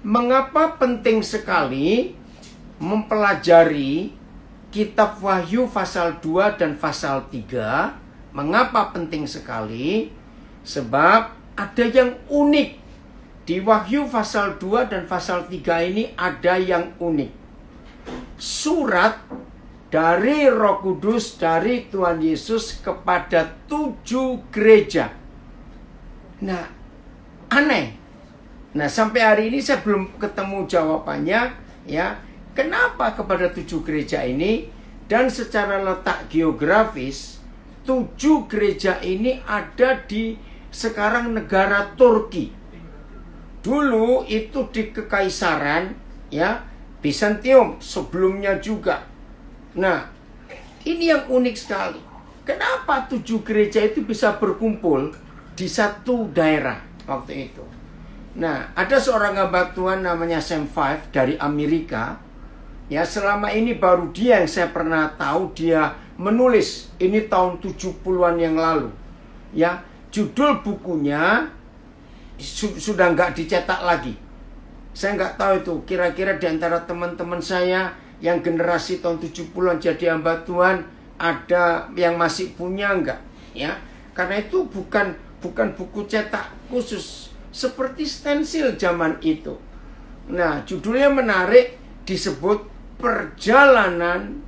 mengapa penting sekali mempelajari kitab Wahyu pasal 2 dan pasal 3? Mengapa penting sekali? Sebab ada yang unik. Di Wahyu pasal 2 dan pasal 3 ini ada yang unik. Surat dari Roh Kudus dari Tuhan Yesus kepada 7 gereja. Nah, aneh. Nah, sampai hari ini saya belum ketemu jawabannya, ya. Kenapa kepada 7 gereja ini? Dan secara letak geografis, 7 gereja ini ada di sekarang negara Turki. Dulu itu di Kekaisaran, ya, Bizantium, sebelumnya juga. Nah, ini yang unik sekali. Kenapa 7 gereja itu bisa berkumpul di satu daerah waktu itu? Nah, ada seorang hamba Tuhan namanya Sam Five dari Amerika. Ya, selama ini baru dia yang saya pernah tahu dia menulis. Ini tahun 70-an yang lalu. Ya, judul bukunya sudah nggak dicetak lagi. Saya nggak tahu itu. Kira-kira di antara teman-teman saya yang generasi tahun 70-an jadi hamba Tuhan, ada yang masih punya nggak? Ya, karena itu bukan buku cetak khusus seperti stensil zaman itu. Nah, judulnya menarik, disebut Perjalanan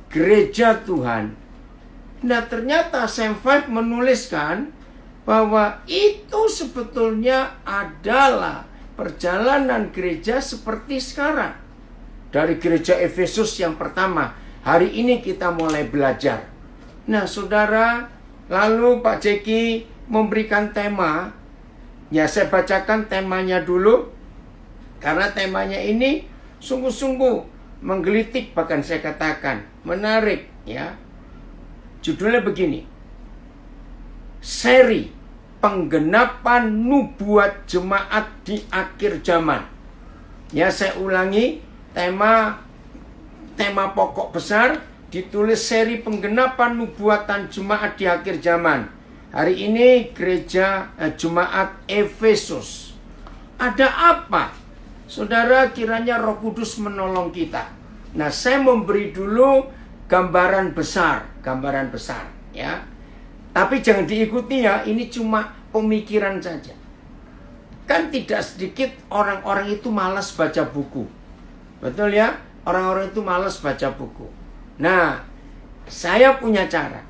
Gereja Tuhan. Nah, ternyata Sam Five menuliskan bahwa itu sebetulnya adalah perjalanan gereja seperti sekarang. Dari gereja Efesus yang pertama, hari ini kita mulai belajar. Nah, saudara, lalu Pak Jeki memberikan tema. Ya, saya bacakan temanya dulu. Karena temanya ini sungguh-sungguh menggelitik, bahkan saya katakan menarik, ya. Judulnya begini: Seri Penggenapan Nubuat Jemaat di Akhir Zaman. Ya, saya ulangi, tema pokok besar ditulis Seri Penggenapan Nubuatan Jemaat di Akhir Zaman. Hari ini gereja Jemaat Efesus. Ada apa? Saudara, kiranya Roh Kudus menolong kita. Nah, saya memberi dulu gambaran besar, ya. Tapi jangan diikuti ya, ini cuma pemikiran saja. Kan tidak sedikit orang-orang itu malas baca buku. Betul ya? Orang-orang itu malas baca buku. Nah, saya punya cara.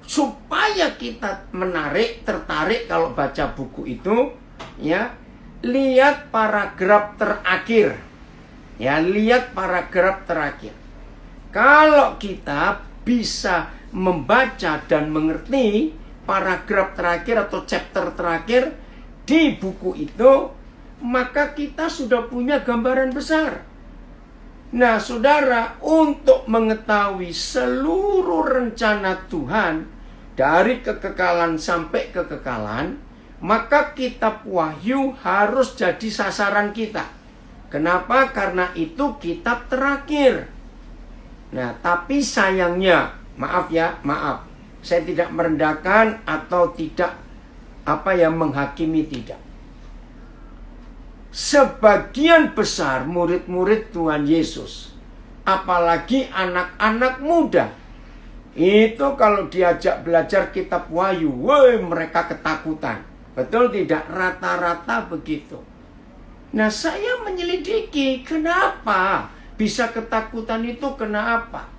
Supaya kita tertarik kalau baca buku itu, ya, lihat paragraf terakhir. Ya, lihat paragraf terakhir. Kalau kita bisa membaca dan mengerti paragraf terakhir atau chapter terakhir di buku itu, maka kita sudah punya gambaran besar. Nah, saudara, untuk mengetahui seluruh rencana Tuhan dari kekekalan sampai kekekalan, maka kitab Wahyu harus jadi sasaran kita. Kenapa? Karena itu kitab terakhir. Nah, tapi sayangnya, maaf, saya tidak merendahkan atau tidak menghakimi, tidak. Sebagian besar murid-murid Tuhan Yesus, apalagi anak-anak muda, itu kalau diajak belajar kitab Wahyu, mereka ketakutan. Betul tidak? Rata-rata begitu. Nah, saya menyelidiki kenapa bisa ketakutan itu, kenapa?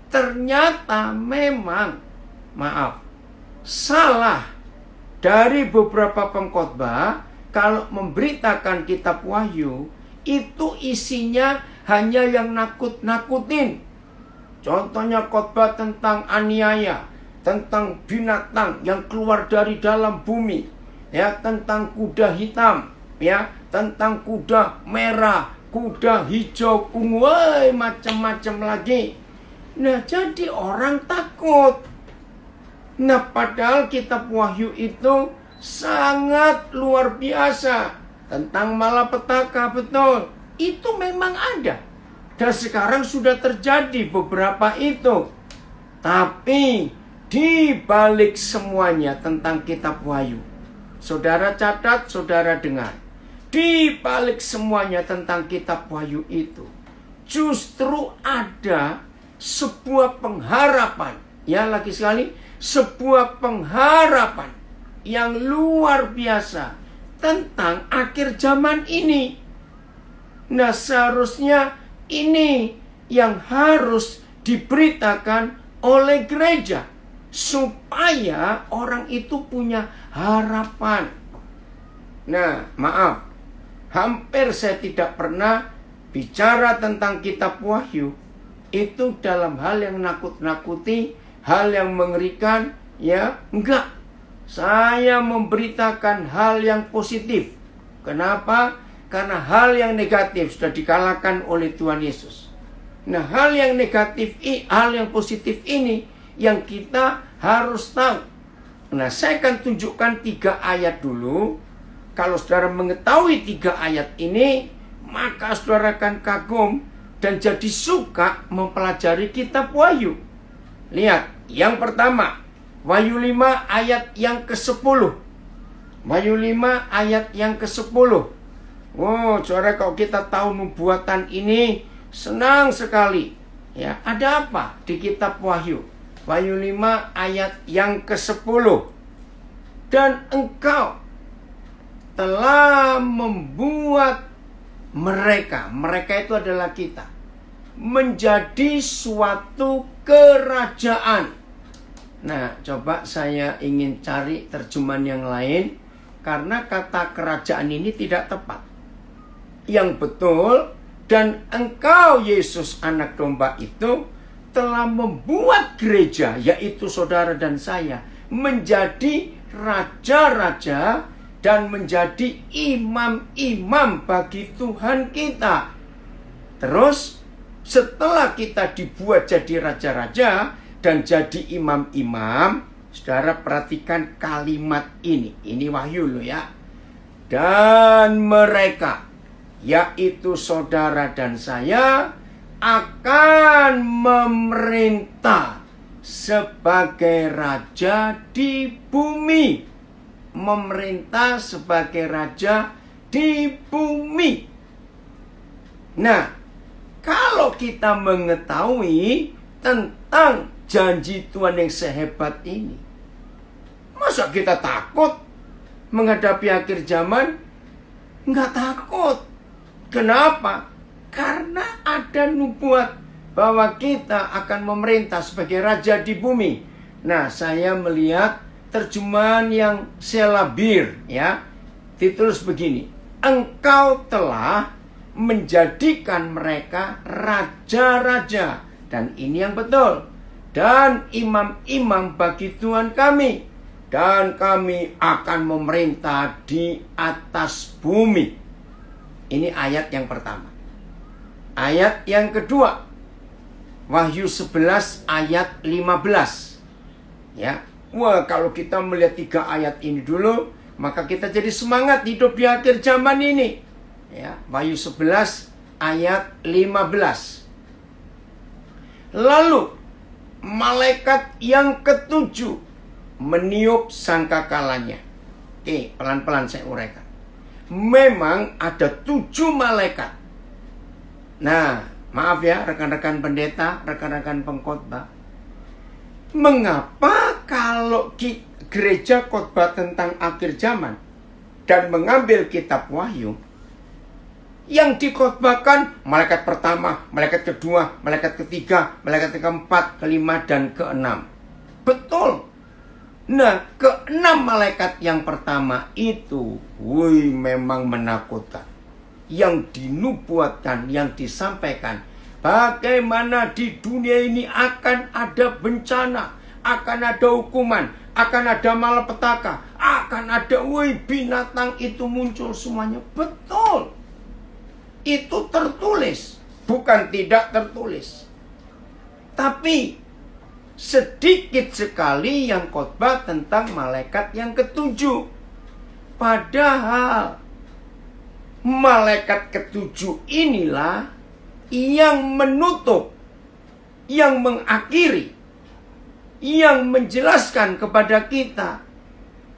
Ternyata memang, salah dari beberapa pengkhotbah kalau memberitakan kitab Wahyu, itu isinya hanya yang nakut-nakutin. Contohnya khotbah tentang aniaya, tentang binatang yang keluar dari dalam bumi, ya, tentang kuda hitam, ya, tentang kuda merah, kuda hijau, ungu, macam-macam lagi. Nah, jadi orang takut. Nah, padahal kitab Wahyu itu sangat luar biasa. Tentang malapetaka, betul. Itu memang ada. Dan sekarang sudah terjadi beberapa itu. Tapi di balik semuanya tentang kitab Wahyu, saudara catat, saudara dengar. di balik semuanya tentang kitab Wahyu itu, justru ada sebuah pengharapan. Ya, lagi sekali, sebuah pengharapan yang luar biasa tentang akhir zaman ini. Nah, seharusnya ini yang harus diberitakan oleh gereja, supaya orang itu punya harapan. Nah, maaf, hampir saya tidak pernah bicara tentang kitab Wahyu itu dalam hal yang nakut-nakuti, hal yang mengerikan, ya, enggak. Saya memberitakan hal yang positif. Kenapa? Karena hal yang negatif sudah dikalahkan oleh Tuhan Yesus. Nah, hal yang negatif, hal yang positif ini yang kita harus tahu. Nah, saya akan tunjukkan 3 ayat dulu. Kalau saudara mengetahui 3 ayat ini, maka saudara akan kagum dan jadi suka mempelajari kitab Wahyu. Lihat, yang pertama, Wahyu 5 ayat yang ke-10. Wahyu 5 ayat yang ke-10. Oh, saudara, kalau kita tahu nubuatan ini, senang sekali. Ya, ada apa di kitab Wahyu? Wahyu 5 ayat yang ke-10. Dan engkau telah membuat mereka itu adalah kita, menjadi suatu kerajaan. Nah, coba saya ingin cari terjemahan yang lain, karena kata kerajaan ini tidak tepat. Yang betul, dan engkau Yesus anak domba itu telah membuat gereja, yaitu saudara dan saya, menjadi raja-raja dan menjadi imam-imam bagi Tuhan kita. Terus setelah kita dibuat jadi raja-raja dan jadi imam-imam, saudara perhatikan kalimat ini. Ini Wahyu loh ya. Dan mereka, yaitu saudara dan saya, akan memerintah sebagai raja di bumi. Memerintah sebagai raja di bumi. Nah, kalau kita mengetahui tentang janji Tuhan yang sehebat ini, masa kita takut menghadapi akhir zaman? Enggak takut. Kenapa? Karena ada nubuat bahwa kita akan memerintah sebagai raja di bumi. Nah, saya melihat terjemahan yang selabir, ya, ditulis begini: engkau telah menjadikan mereka raja-raja, dan ini yang betul, dan imam-imam bagi Tuhan kami, dan kami akan memerintah di atas bumi. Ini ayat yang pertama. Ayat yang kedua, Wahyu 11 ayat 15. Ya. Wah, kalau kita melihat 3 ayat ini dulu, maka kita jadi semangat hidup di akhir zaman ini. Ya, Wahyu 11 ayat 15. Lalu malaikat yang ke-7 meniup sangkakalanya. Oke, pelan-pelan saya uraikan. Memang ada 7 malaikat. Nah, maaf ya rekan-rekan pendeta, rekan-rekan pengkhotbah. Mengapa kalau gereja khotbah tentang akhir zaman dan mengambil kitab Wahyu, yang dikhotbahkan malaikat pertama, malaikat kedua, malaikat ketiga, malaikat keempat, kelima, dan keenam? Betul. Nah, keenam malaikat yang pertama itu, memang menakutkan. Yang dinubuatkan, yang disampaikan, bagaimana di dunia ini akan ada bencana, akan ada hukuman, akan ada malapetaka, akan ada binatang itu muncul semuanya. Betul. Itu tertulis, bukan tidak tertulis. Tapi sedikit sekali yang khotbah tentang malaikat yang ke-7. Padahal malaikat ke-7 inilah yang menutup, yang mengakhiri, yang menjelaskan kepada kita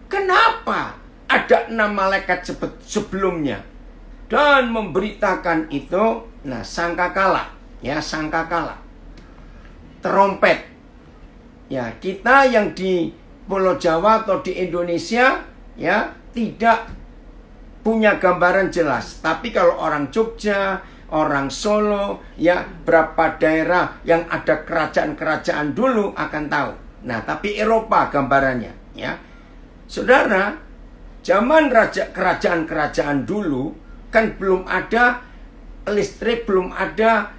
kenapa ada 6 malaikat sebelumnya. dan memberitakan itu. Nah, sangkakala, ya, sangkakala, trompet. Ya, kita yang di Pulau Jawa atau di Indonesia, ya, tidak punya gambaran jelas. Tapi kalau orang Jogja, orang Solo, ya, berapa daerah yang ada kerajaan-kerajaan dulu akan tahu. Nah, tapi Eropa gambarannya, ya. Saudara, zaman kerajaan-kerajaan dulu kan belum ada listrik, belum ada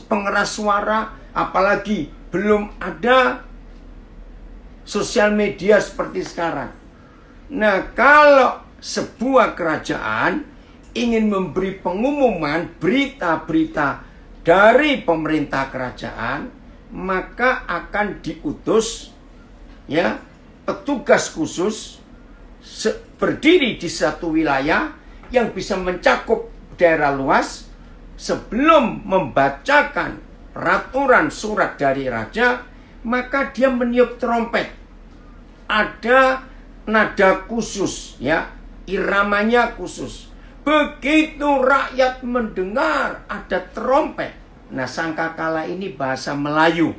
pengeras suara, apalagi belum ada sosial media seperti sekarang. Nah, kalau sebuah kerajaan ingin memberi pengumuman berita-berita dari pemerintah kerajaan, maka akan diutus, ya, petugas khusus berdiri di satu wilayah yang bisa mencakup daerah luas. Sebelum membacakan peraturan surat dari raja, maka dia meniup trompet. Ada nada khusus, ya, iramanya khusus. Begitu rakyat mendengar ada trompet. Nah, sangkakala ini bahasa Melayu,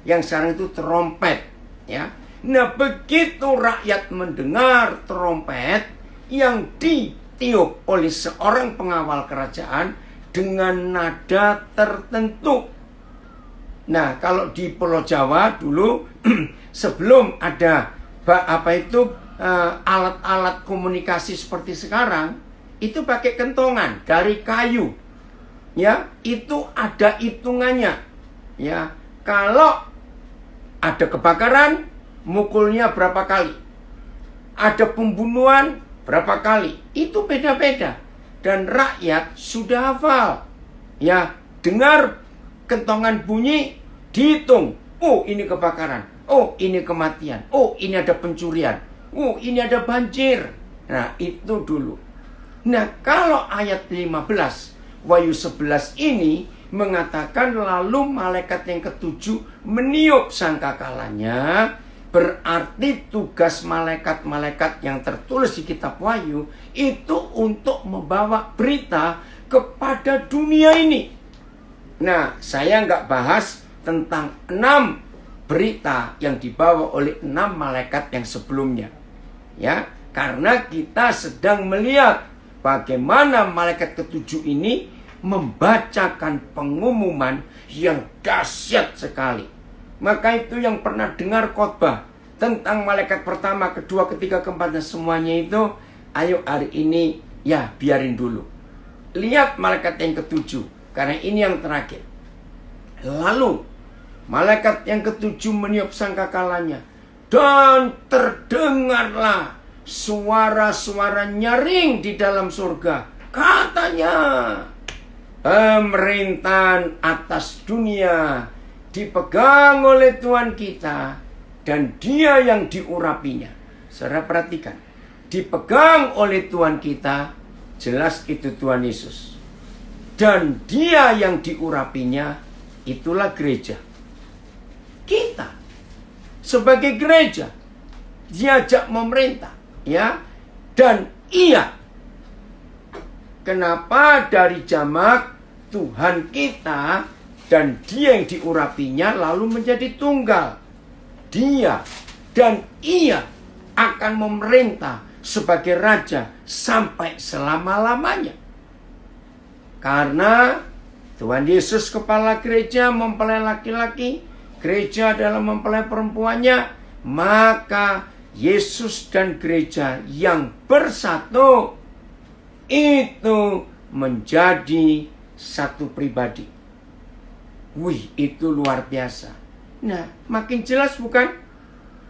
yang sekarang itu trompet, ya. Nah, begitu rakyat mendengar trompet yang ditiup oleh seorang pengawal kerajaan dengan nada tertentu. Nah, kalau di Pulau Jawa dulu sebelum ada alat-alat komunikasi seperti sekarang, itu pakai kentongan dari kayu. Ya, itu ada hitungannya. Ya, kalau ada kebakaran, mukulnya berapa kali? Ada pembunuhan berapa kali? Itu beda-beda. Dan rakyat sudah hafal. Ya, dengar kentongan bunyi, dihitung. Oh, ini kebakaran. Oh, ini kematian. Oh, ini ada pencurian. Oh, ini ada banjir. Nah, itu dulu. Nah, kalau ayat 15 Wahyu 11 ini mengatakan lalu malaikat yang ketujuh meniup sangkakalanya, berarti tugas malaikat-malaikat yang tertulis di kitab Wahyu itu untuk membawa berita kepada dunia ini. Nah, saya nggak bahas tentang 6 berita yang dibawa oleh 6 malaikat yang sebelumnya. Ya, karena kita sedang melihat bagaimana malaikat ketujuh ini membacakan pengumuman yang dahsyat sekali. Maka itu yang pernah dengar khotbah tentang malaikat pertama, kedua, ketiga, keempat, dan semuanya itu, ayo hari ini, ya biarin dulu. Lihat malaikat yang ketujuh, karena ini yang terakhir. Lalu, malaikat yang ketujuh meniup sangkakalanya, dan terdengarlah suara-suara nyaring di dalam surga. Katanya, pemerintahan atas dunia dipegang oleh Tuhan kita, dan Dia yang diurapinya. Saudara perhatikan, dipegang oleh Tuhan kita, jelas itu Tuhan Yesus. Dan Dia yang diurapinya, itulah gereja. Kita sebagai gereja diajak memerintah, ya. Dan iya, kenapa dari jamak Tuhan kita dan Dia yang diurapinya lalu menjadi tunggal? Dia dan Ia akan memerintah sebagai raja sampai selama-lamanya. Karena Tuhan Yesus kepala gereja mempelai laki-laki, gereja adalah mempelai perempuannya, maka Yesus dan gereja yang bersatu itu menjadi satu pribadi. Wih, itu luar biasa. Nah, makin jelas bukan?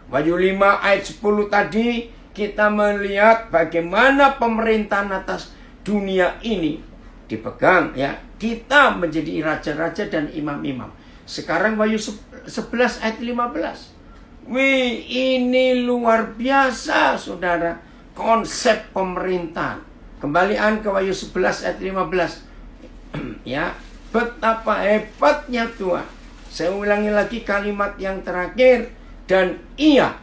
Wahyu 5 ayat 10 tadi kita melihat bagaimana pemerintahan atas dunia ini dipegang, ya. Kita menjadi raja-raja dan imam-imam. Sekarang Wahyu 11 ayat 15. Wih, ini luar biasa, saudara. Konsep pemerintahan. Kembalian ke Wahyu 11 ayat 15. Ya, betapa hebatnya Tuhan. Saya ulangi lagi kalimat yang terakhir. Dan Ia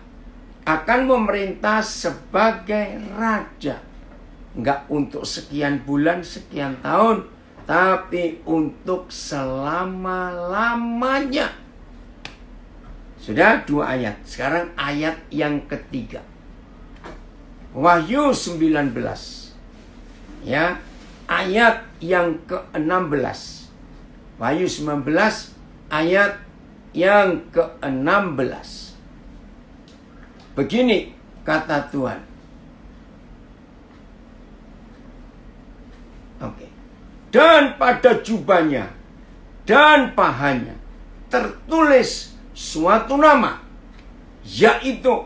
akan memerintah sebagai raja. Nggak untuk sekian bulan, sekian tahun, tapi untuk selama-lamanya. Sudah 2 ayat. Sekarang ayat yang ketiga. Wahyu 19. Ya, ayat yang ke-16. Wahyu 19 ayat yang ke-16. Begini kata Tuhan. Oke. Dan pada jubahnya dan pahanya tertulis suatu nama, yaitu,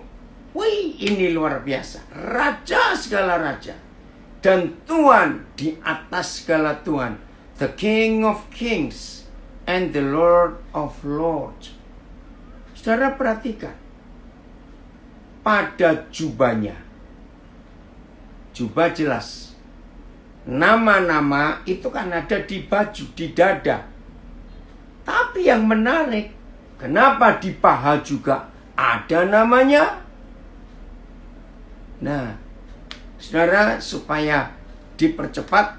wih, ini luar biasa, Raja segala raja dan Tuhan di atas segala Tuhan, the King of Kings and the Lord of Lords. Saudara perhatikan, pada jubahnya, jubah jelas, nama-nama itu kan ada di baju, di dada. Tapi yang menarik, kenapa di paha juga ada namanya? Nah, saudara, supaya dipercepat,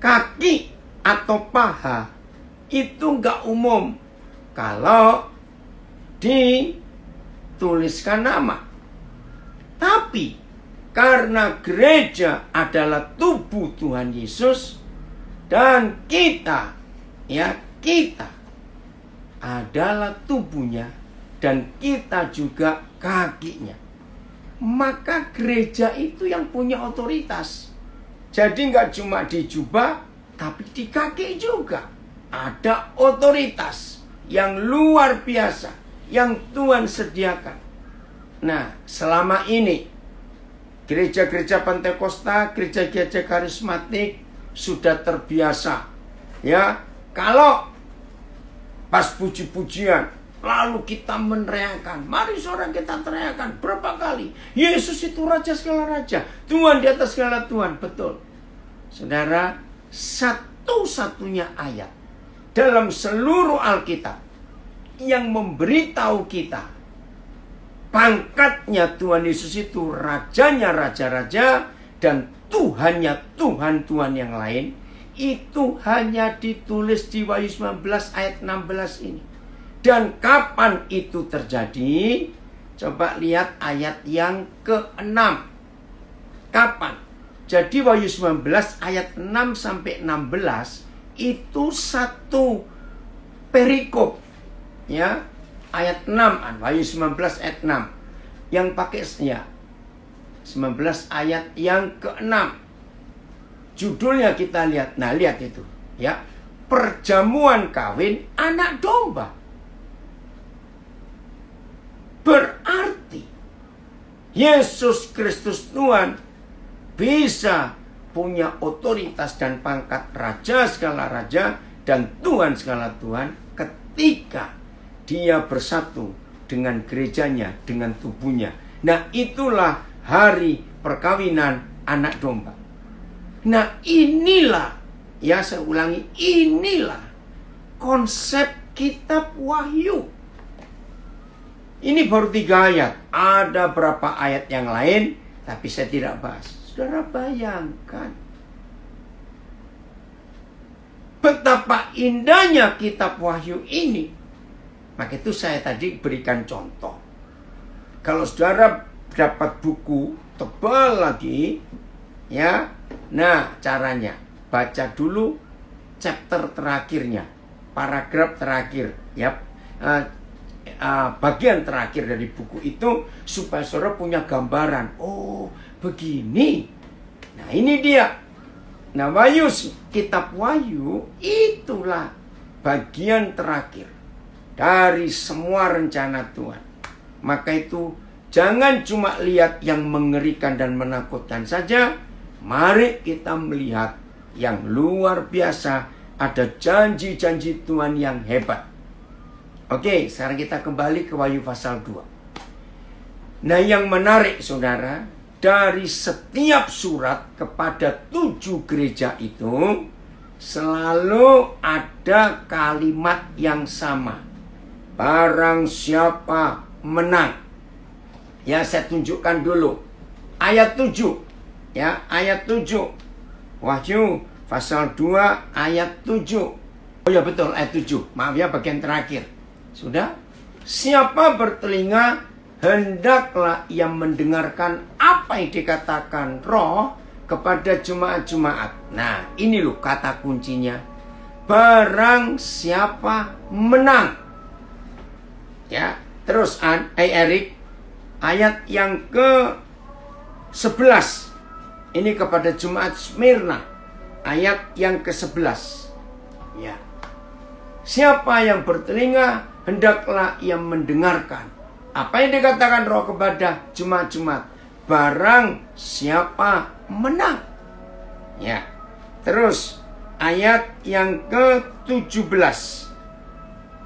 kaki atau paha itu nggak umum kalau dituliskan nama. Tapi karena gereja adalah tubuh Tuhan Yesus dan kita adalah tubuhnya dan kita juga kakinya, maka gereja itu yang punya otoritas. Jadi nggak cuma di jubah, tapi di kaki juga ada otoritas yang luar biasa yang Tuhan sediakan. Nah, selama ini gereja-gereja Pentakosta, gereja-gereja karismatik sudah terbiasa, ya, kalau pas puji-pujian lalu kita meneriakkan, mari saudara kita teriakan berapa kali, Yesus itu Raja segala raja, Tuhan di atas segala Tuhan. Betul, saudara, satu-satunya ayat dalam seluruh Alkitab yang memberitahu kita pangkatnya Tuhan Yesus itu rajanya raja-raja dan Tuhannya Tuhan-Tuhan yang lain, itu hanya ditulis di Wahyu 19 ayat 16 ini. Dan kapan itu terjadi? Coba lihat ayat yang ke-6. Kapan? Jadi Wahyu 19 ayat 6 sampai 16 itu satu perikop, ya. Ayat 6, Wahyu 19 ayat 6. Yang pakai, ya, 19 ayat yang ke-6. Judulnya kita lihat. Nah, lihat itu, ya. Perjamuan kawin anak domba. Berarti Yesus Kristus Tuhan bisa punya otoritas dan pangkat raja segala raja dan Tuhan segala Tuhan ketika Dia bersatu dengan gerejanya, dengan tubuhnya. Nah, itulah hari perkawinan anak domba. Nah, inilah, ya, saya ulangi, inilah konsep kitab Wahyu. Ini baru 3 ayat. Ada berapa ayat yang lain, tapi saya tidak bahas. Saudara bayangkan betapa indahnya kitab Wahyu ini. Maka itu saya tadi berikan contoh. Kalau saudara dapat buku tebal lagi, ya, nah caranya baca dulu chapter terakhirnya, paragraf terakhir, ya, bagian terakhir dari buku itu, supaya saudara punya gambaran. Oh, begini. Nah, ini dia. Nah, Wahyu, kitab Wahyu itulah bagian terakhir dari semua rencana Tuhan. Maka itu jangan cuma lihat yang mengerikan dan menakutkan saja. Mari kita melihat yang luar biasa. Ada janji-janji Tuhan yang hebat. Oke, sekarang kita kembali ke Wahyu pasal 2. Nah, yang menarik, saudara, dari setiap surat kepada 7 gereja itu selalu ada kalimat yang sama. Barang siapa menang. Ya, saya tunjukkan dulu ayat 7. Ya, ayat 7. Wahyu pasal 2 ayat 7. Oh ya betul, ayat 7. Maaf ya, bagian terakhir. Sudah? Siapa bertelinga, hendaklah ia mendengarkan apa yang dikatakan Roh kepada jemaat-jemaat. Nah, ini loh kata kuncinya. Barang siapa menang. Ya, terus Erik, ayat yang ke-11. Ini kepada jemaat Smyrna. Ayat yang ke-11. Ya. Siapa yang bertelinga, hendaklah ia mendengarkan apa yang dikatakan Roh kepada jemaat-jemaat. Barang siapa menang. Ya. Terus ayat yang ke-17.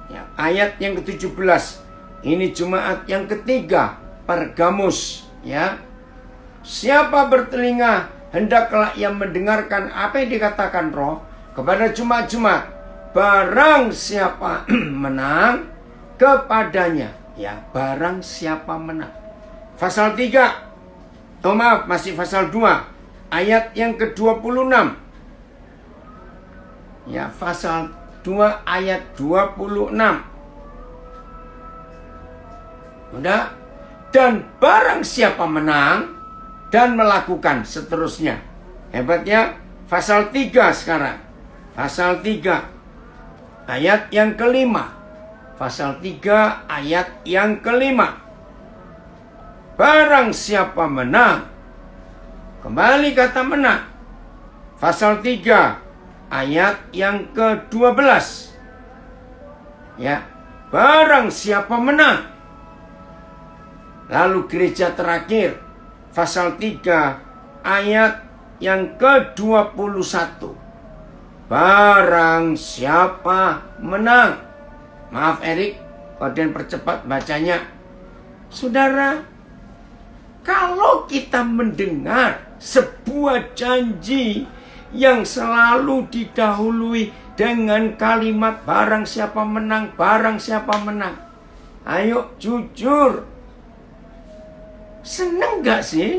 Ya, ayat yang ke-17. Ini jemaat yang ketiga, Pergamus, ya. Siapa bertelinga, hendaklah ia mendengarkan apa yang dikatakan Roh kepada jemaat-jemaat. Barang siapa menang, kepadanya, ya, barang siapa menang. Pasal 3. Oh maaf, masih pasal 2. Ayat yang ke-26. Ya, pasal 2 ayat 26. Udah. Dan barang siapa menang dan melakukan seterusnya. Hebatnya pasal 3 sekarang. Pasal 3 ayat yang kelima. Pasal 3 ayat yang kelima. Barang siapa menang. Kembali kata menang. Pasal 3 ayat yang ke-12. Ya, barang siapa menang. Lalu gereja terakhir, pasal 3 ayat yang ke-21. Barang siapa menang. Maaf Erik, kemudian percepat bacanya. Saudara, kalau kita mendengar sebuah janji yang selalu didahului dengan kalimat barang siapa menang, barang siapa menang. Ayo jujur. Senang gak sih?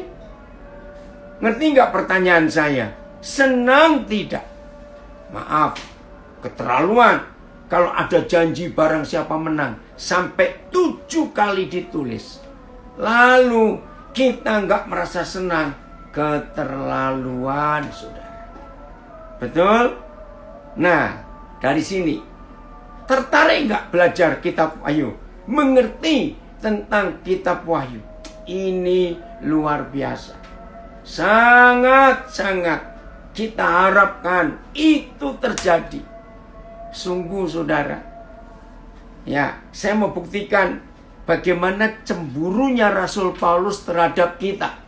Ngerti gak pertanyaan saya? Senang tidak? Maaf, keterlaluan. Kalau ada janji barang siapa menang sampai 7 kali ditulis, lalu kita nggak merasa senang, keterlaluan, saudara. Betul? Nah, dari sini tertarik nggak belajar kitab Wahyu, mengerti tentang kitab Wahyu? Ini luar biasa, sangat-sangat. Kita harapkan itu terjadi. Sungguh saudara. Ya, saya mau buktikan bagaimana cemburunya Rasul Paulus terhadap kita.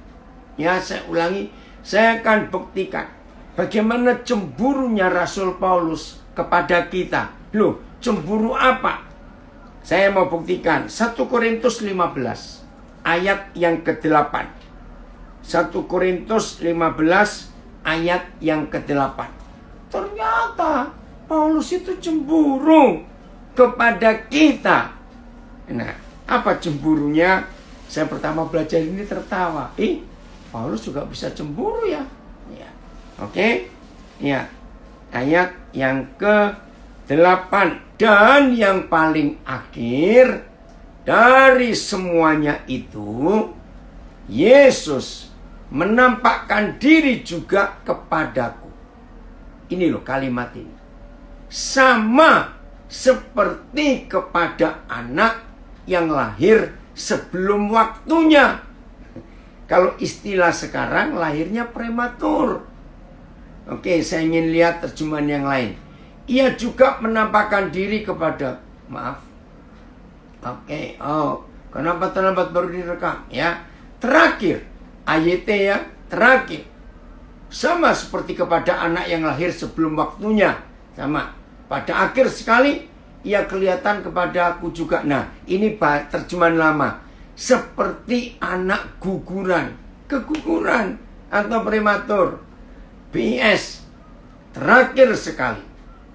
Ya, saya ulangi. Saya akan buktikan bagaimana cemburunya Rasul Paulus kepada kita. Loh, cemburu apa? Saya mau buktikan. 1 Korintus 15. Ayat yang ke-8. 1 Korintus 15. Ayat yang ke-8. Ternyata Paulus itu cemburu kepada kita. Nah, apa cemburunya? Saya pertama belajar ini tertawa. Paulus juga bisa cemburu ya. Ya. Oke. Ya. Ayat yang ke-8. Dan yang paling akhir dari semuanya itu, Yesus menampakkan diri juga kepadaku. Ini loh kalimat ini. Sama seperti kepada anak yang lahir sebelum waktunya. Kalau istilah sekarang lahirnya prematur. Oke, saya ingin lihat terjemahan yang lain. Ia juga menampakkan diri kepada, maaf. Oke, kenapa terlambat baru direkam? Ya, terakhir. AYT ya, terakhir. Sama seperti kepada anak yang lahir sebelum waktunya. Sama. Pada akhir sekali, ia kelihatan kepada aku juga. Nah, ini terjemahan lama. Seperti anak guguran. Keguguran atau prematur. BS. Terakhir sekali.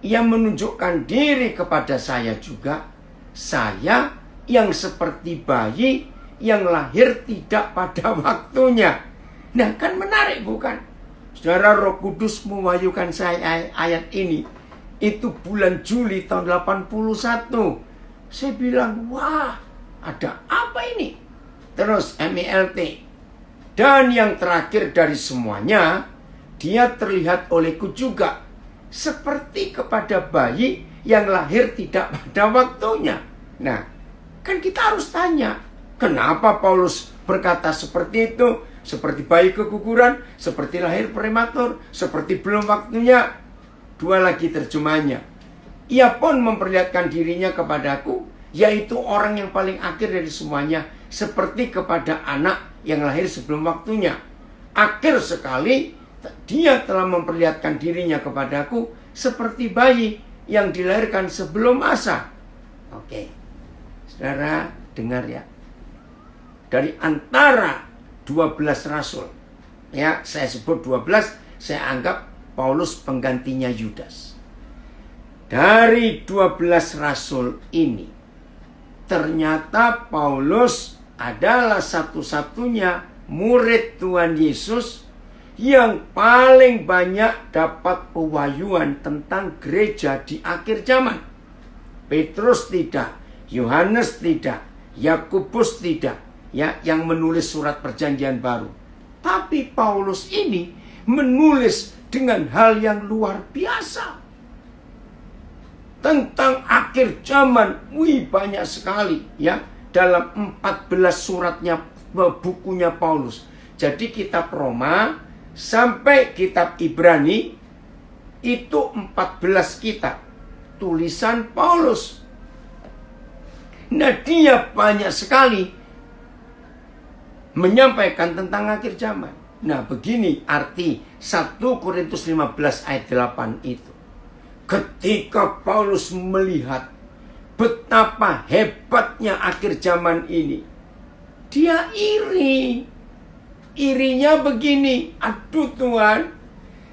Ia menunjukkan diri kepada saya juga. Saya yang seperti bayi yang lahir tidak pada waktunya. Nah, kan menarik bukan? Saudara, Roh Kudus mewahyukan saya ayat ini. Itu bulan Juli tahun 81. Saya bilang, wah, ada apa ini? Terus MELT. Dan yang terakhir dari semuanya, dia terlihat olehku juga seperti kepada bayi yang lahir tidak pada waktunya. Nah, kan kita harus tanya, kenapa Paulus berkata seperti itu? Seperti bayi keguguran, seperti lahir prematur, seperti belum waktunya. Dua lagi terjemahannya. Ia pun memperlihatkan dirinya kepadaku, yaitu orang yang paling akhir dari semuanya, seperti kepada anak yang lahir sebelum waktunya. Akhir sekali, dia telah memperlihatkan dirinya kepadaku seperti bayi yang dilahirkan sebelum masa. Oke, saudara dengar ya. Dari antara 12 rasul, ya saya sebut 12, saya anggap Paulus penggantinya Yudas. Dari 12 rasul ini, ternyata Paulus adalah satu-satunya murid Tuhan Yesus yang paling banyak dapat pewahyuan tentang gereja di akhir zaman. Petrus tidak, Yohanes tidak, Yakobus tidak, ya, yang menulis surat perjanjian baru. Tapi Paulus ini menulis dengan hal yang luar biasa tentang akhir zaman. Wih, banyak sekali ya dalam 14 suratnya, bukunya Paulus. Jadi kitab Roma sampai kitab Ibrani itu 14 kitab tulisan Paulus. Nah, dia banyak sekali menyampaikan tentang akhir zaman. Nah, begini arti 1 Korintus 15 ayat 8 itu. Ketika Paulus melihat betapa hebatnya akhir zaman ini, dia iri. Irinya begini, aduh Tuhan,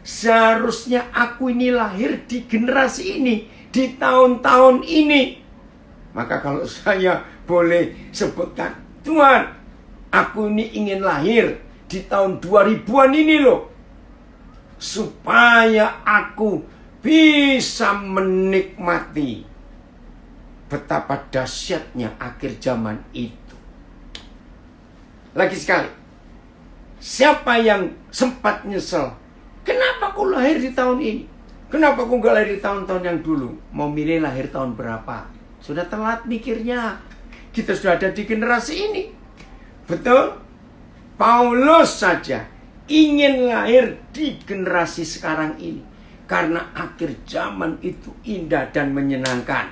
seharusnya aku ini lahir di generasi ini, di tahun-tahun ini. Maka kalau saya boleh sebutkan, Tuhan, aku ini ingin lahir di tahun 2000-an ini loh. Supaya aku bisa menikmati betapa dahsyatnya akhir zaman itu. Lagi sekali, siapa yang sempat nyesel? Kenapa aku lahir di tahun ini? Kenapa aku gak lahir di tahun-tahun yang dulu? Mau milih lahir tahun berapa? Sudah telat mikirnya. Kita sudah ada di generasi ini. Betul? Paulus saja ingin lahir di generasi sekarang ini. Karena akhir zaman itu indah dan menyenangkan.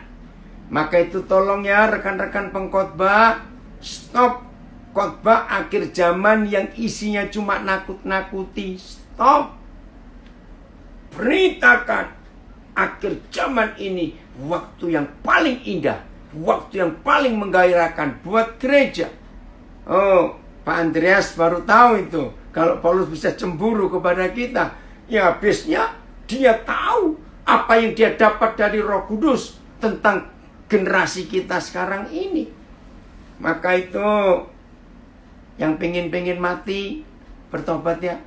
Maka itu tolong ya rekan-rekan pengkhotbah, stop khotbah akhir zaman yang isinya cuma nakut-nakuti. Stop. Beritakan akhir zaman ini waktu yang paling indah, waktu yang paling menggairahkan buat gereja. Oh, Pak Andreas baru tahu itu. Kalau Paulus bisa cemburu kepada kita, ya habisnya dia tahu apa yang dia dapat dari Roh Kudus tentang generasi kita sekarang ini. Maka itu yang pengen mati, bertobat ya.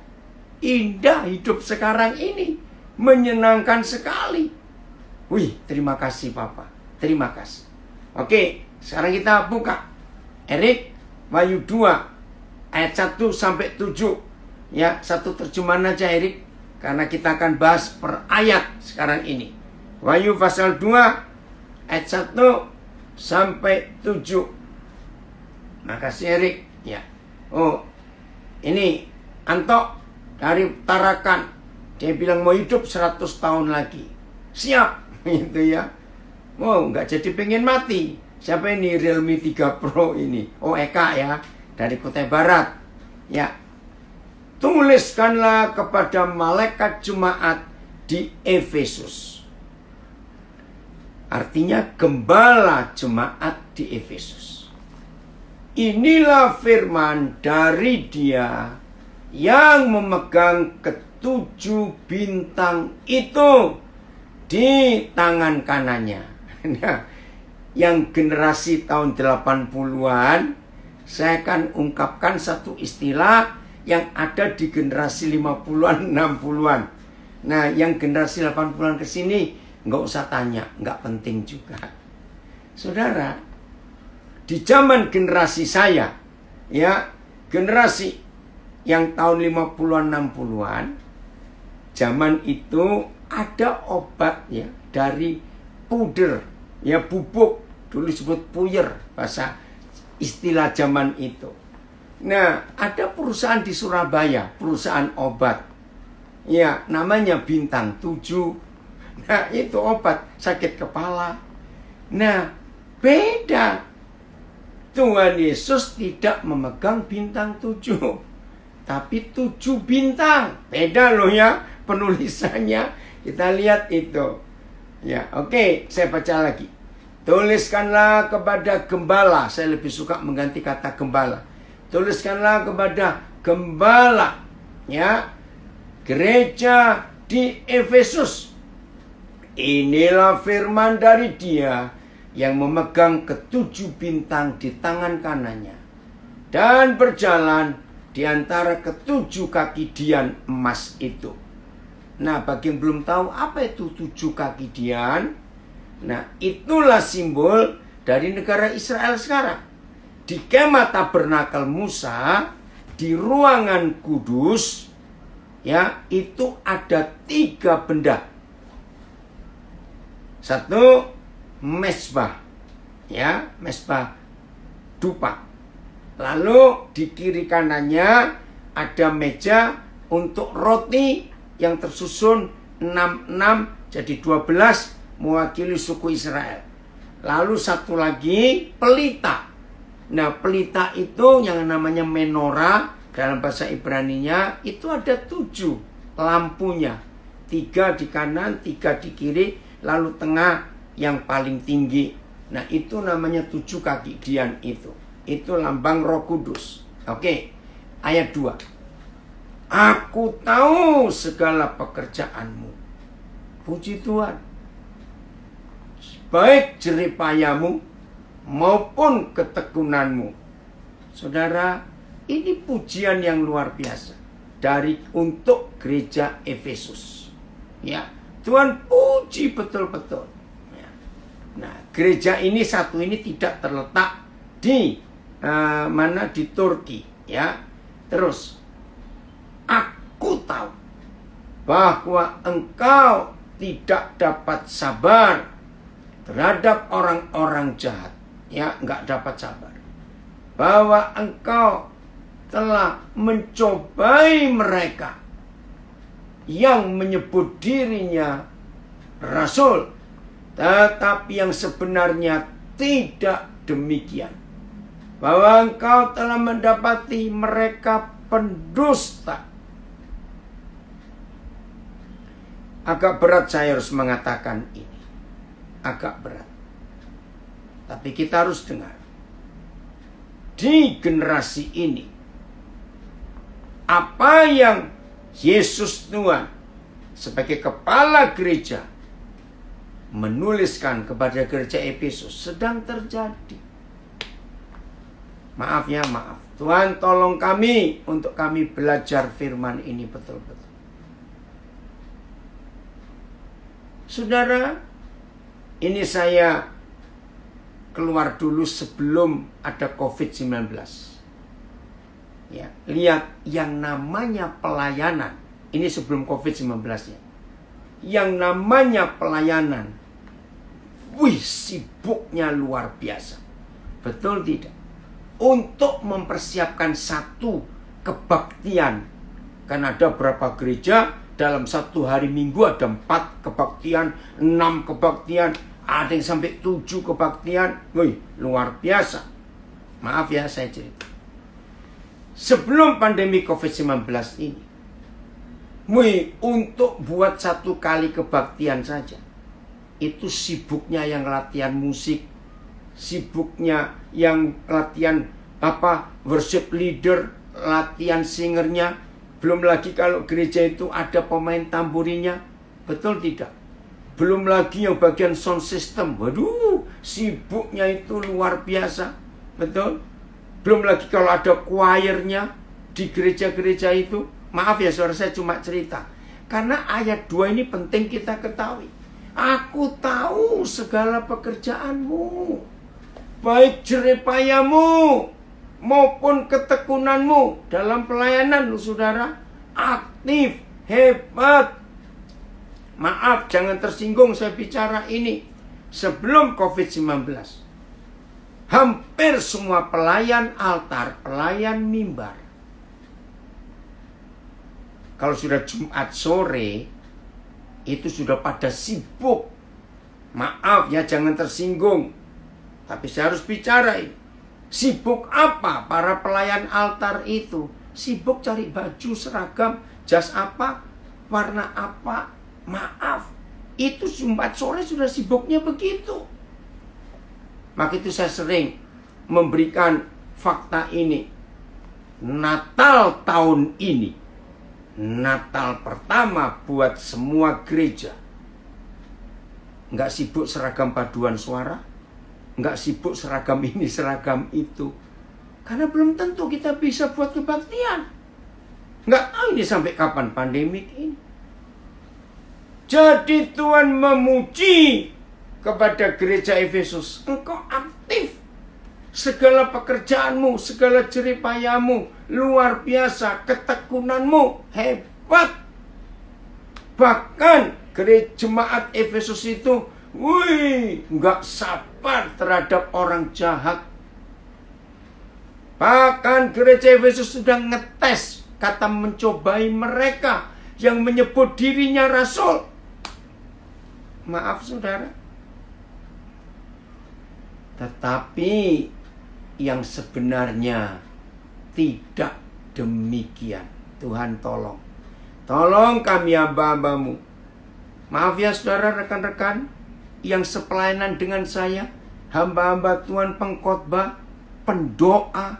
Indah hidup sekarang ini, menyenangkan sekali. Wih, terima kasih Papa, terima kasih. Oke, sekarang kita buka Erik Wahyu 2 ayat 1 sampai 7. Ya, satu terjemahan aja Erik, karena kita akan bahas per ayat sekarang ini. Wahyu pasal 2 ayat 1 sampai 7. Makasih Erik. Ya. Oh, ini Anto dari Tarakan. Dia bilang mau hidup 100 tahun lagi. Siap. Itu ya. Wow, nggak jadi pengen mati. Siapa ini? Realme 3 Pro ini. Oh, Eka ya. Dari Kutai Barat. Ya. Tuliskanlah kepada malaikat jemaat di Efesus. Artinya gembala jemaat di Efesus. Inilah firman dari Dia yang memegang ketujuh bintang itu di tangan kanannya. Nah, yang generasi tahun 80-an, saya akan ungkapkan satu istilah yang ada di generasi 50-an, 60-an. Nah, yang generasi 80-an ke sini nggak usah tanya, nggak penting juga. Saudara, di zaman generasi saya, ya, generasi yang tahun 50-an, 60-an, zaman itu ada obat ya dari puder, ya bubuk, dulu disebut puyer, bahasa istilah zaman itu. Nah, ada perusahaan di Surabaya, perusahaan obat. Ya, namanya Bintang 7. Nah, itu obat sakit kepala. Nah, beda. Tuhan Yesus tidak memegang bintang 7, tapi 7 bintang. Beda loh ya penulisannya. Kita lihat itu. Ya, oke, saya baca lagi. Tuliskanlah kepada gembala. Saya lebih suka mengganti kata gembala. Tuliskanlah kepada gembala, ya, gereja di Efesus. Inilah firman dari Dia yang memegang ke-7 bintang di tangan kanannya dan berjalan di antara ke-7 kaki dian emas itu. Nah, bagi yang belum tahu apa itu 7 kaki dian, nah itulah simbol dari negara Israel sekarang. Di kemah tabernakel Musa, di ruangan kudus, ya, itu ada 3 benda. Satu, mesbah, ya, mesbah dupa. Lalu di kiri kanannya ada meja untuk roti yang tersusun 6 jadi 12 mewakili suku Israel. Lalu satu lagi pelita. Nah, pelita itu yang namanya menorah dalam bahasa Ibraninya itu ada 7 lampunya. 3 di kanan, 3 di kiri, lalu tengah yang paling tinggi. Nah, itu namanya 7 kaki dian itu. Itu lambang Roh Kudus. Oke, ayat 2. Aku tahu segala pekerjaanmu. Puji Tuhan. Baik jeripayamu maupun ketekunanmu. Saudara, ini pujian yang luar biasa dari untuk gereja Efesus. Ya, Tuhan puji betul-betul. Nah, gereja ini satu ini tidak terletak di mana di Turki, ya. Terus, aku tahu bahwa engkau tidak dapat sabar terhadap orang-orang jahat, ya, enggak dapat sabar. Bahwa engkau telah mencobai mereka yang menyebut dirinya rasul, tetapi yang sebenarnya tidak demikian. Bahwa engkau telah mendapati mereka pendusta. Agak berat saya harus mengatakan ini. Agak berat. Tapi kita harus dengar. Di generasi ini, apa yang Yesus Tuhan sebagai kepala gereja menuliskan kepada gereja Efesus sedang terjadi. Maaf ya, maaf. Tuhan tolong kami untuk kami belajar firman ini betul-betul. Saudara, ini saya keluar dulu sebelum ada COVID-19. Ya, lihat yang namanya pelayanan. Ini sebelum COVID-19 ya. Yang namanya pelayanan, wih, sibuknya luar biasa. Betul tidak? Untuk mempersiapkan satu kebaktian. Kan ada berapa gereja dalam satu hari Minggu ada 4 kebaktian, 6 kebaktian, ada yang sampai 7 kebaktian. Wih, luar biasa. Maaf ya saya cerita. Sebelum pandemi COVID-19 ini, wih, untuk buat 1 kali kebaktian saja, itu sibuknya yang latihan musik, sibuknya yang latihan worship leader, latihan singernya. Belum lagi kalau gereja itu ada pemain tamburinya. Betul tidak? Belum lagi yang bagian sound system. Waduh, sibuknya itu luar biasa. Betul? Belum lagi kalau ada choirnya. di gereja-gereja itu? Maaf ya saudara, saya cuma cerita. Karena ayat 2 ini penting kita ketahui. Aku tahu segala pekerjaanmu, baik jerepayamu maupun ketekunanmu dalam pelayanan, saudara. Aktif, hebat. Maaf, jangan tersinggung saya bicara ini. Sebelum COVID-19, hampir semua pelayan altar, pelayan mimbar, kalau sudah Jumat sore, itu sudah pada sibuk. Maaf ya, jangan tersinggung. Tapi saya harus bicara ini. Sibuk apa para pelayan altar itu? Sibuk cari baju seragam, jas apa, warna apa. Maaf, itu Jumat sore sudah sibuknya begitu. Maka itu saya sering memberikan fakta ini. Natal tahun ini, Natal pertama buat semua gereja, nggak sibuk seragam paduan suara, nggak sibuk seragam ini, seragam itu. Karena belum tentu kita bisa buat kebaktian. Nggak tahu ini sampai kapan pandemik ini. Jadi Tuhan memuji kepada gereja Efesus. Engkau aktif. Segala pekerjaanmu, segala jeripayamu luar biasa, ketekunanmu hebat. Bahkan gereja jemaat Efesus itu, nggak sabar terhadap orang jahat. Bahkan gereja Efesus sudah ngetes, kata mencobai mereka yang menyebut dirinya rasul. Maaf saudara, tetapi yang sebenarnya tidak demikian. Tuhan tolong. Tolong kami hamba-hambamu. Maaf ya saudara, rekan-rekan yang sepelayanan dengan saya, hamba-hamba Tuhan, pengkhotbah, pendoa,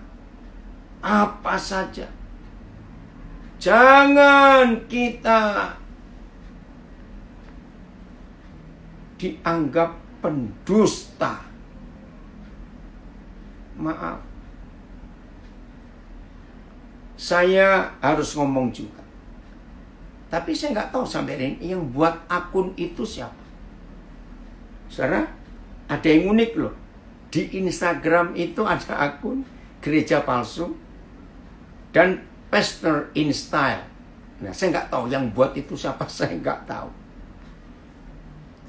apa saja. Jangan kita dianggap pendusta. Maaf, saya harus ngomong juga. Tapi saya nggak tahu sampai ini yang buat akun itu siapa. Saudara, ada yang unik loh. Di Instagram itu ada akun gereja palsu dan pastor in style. Nah, saya nggak tahu yang buat itu siapa, saya nggak tahu.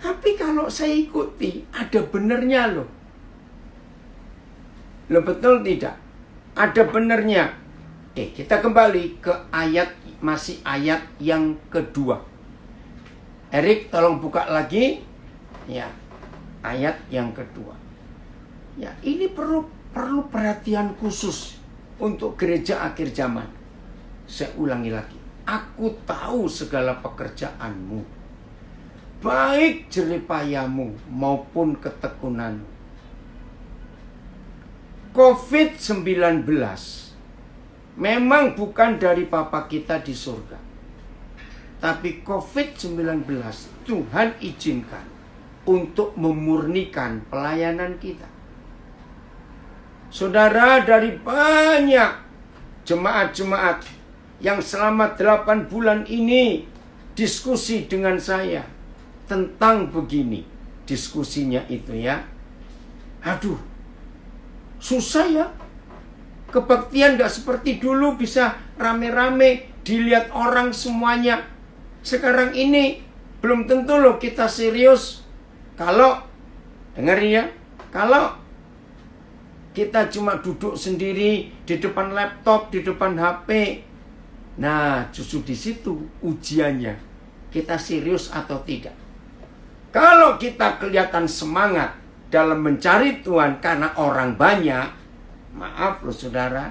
Tapi kalau saya ikuti, ada benernya loh. Loh, betul tidak? Ada benernya. Oke, kita kembali ke ayat, masih ayat yang kedua. Erik, tolong buka lagi. Ya, ayat yang kedua. Ya, ini perlu perhatian khusus untuk gereja akhir zaman. Saya ulangi lagi. Aku tahu segala pekerjaanmu, baik jeripayamu maupun ketekunanmu. COVID-19 memang bukan dari Bapa kita di surga. Tapi COVID-19 Tuhan izinkan untuk memurnikan pelayanan kita. Saudara, dari banyak jemaat-jemaat yang selama 8 bulan ini diskusi dengan saya tentang begini. Diskusinya itu ya, aduh, susah ya. Kebaktian gak seperti dulu bisa rame-rame dilihat orang semuanya. Sekarang ini belum tentu loh kita serius. Kalau, dengar ya, kalau kita cuma duduk sendiri di depan laptop, di depan HP. Nah, justru di situ ujiannya. Kita serius atau tidak. Kalau kita kelihatan semangat dalam mencari Tuhan karena orang banyak, maaf loh saudara,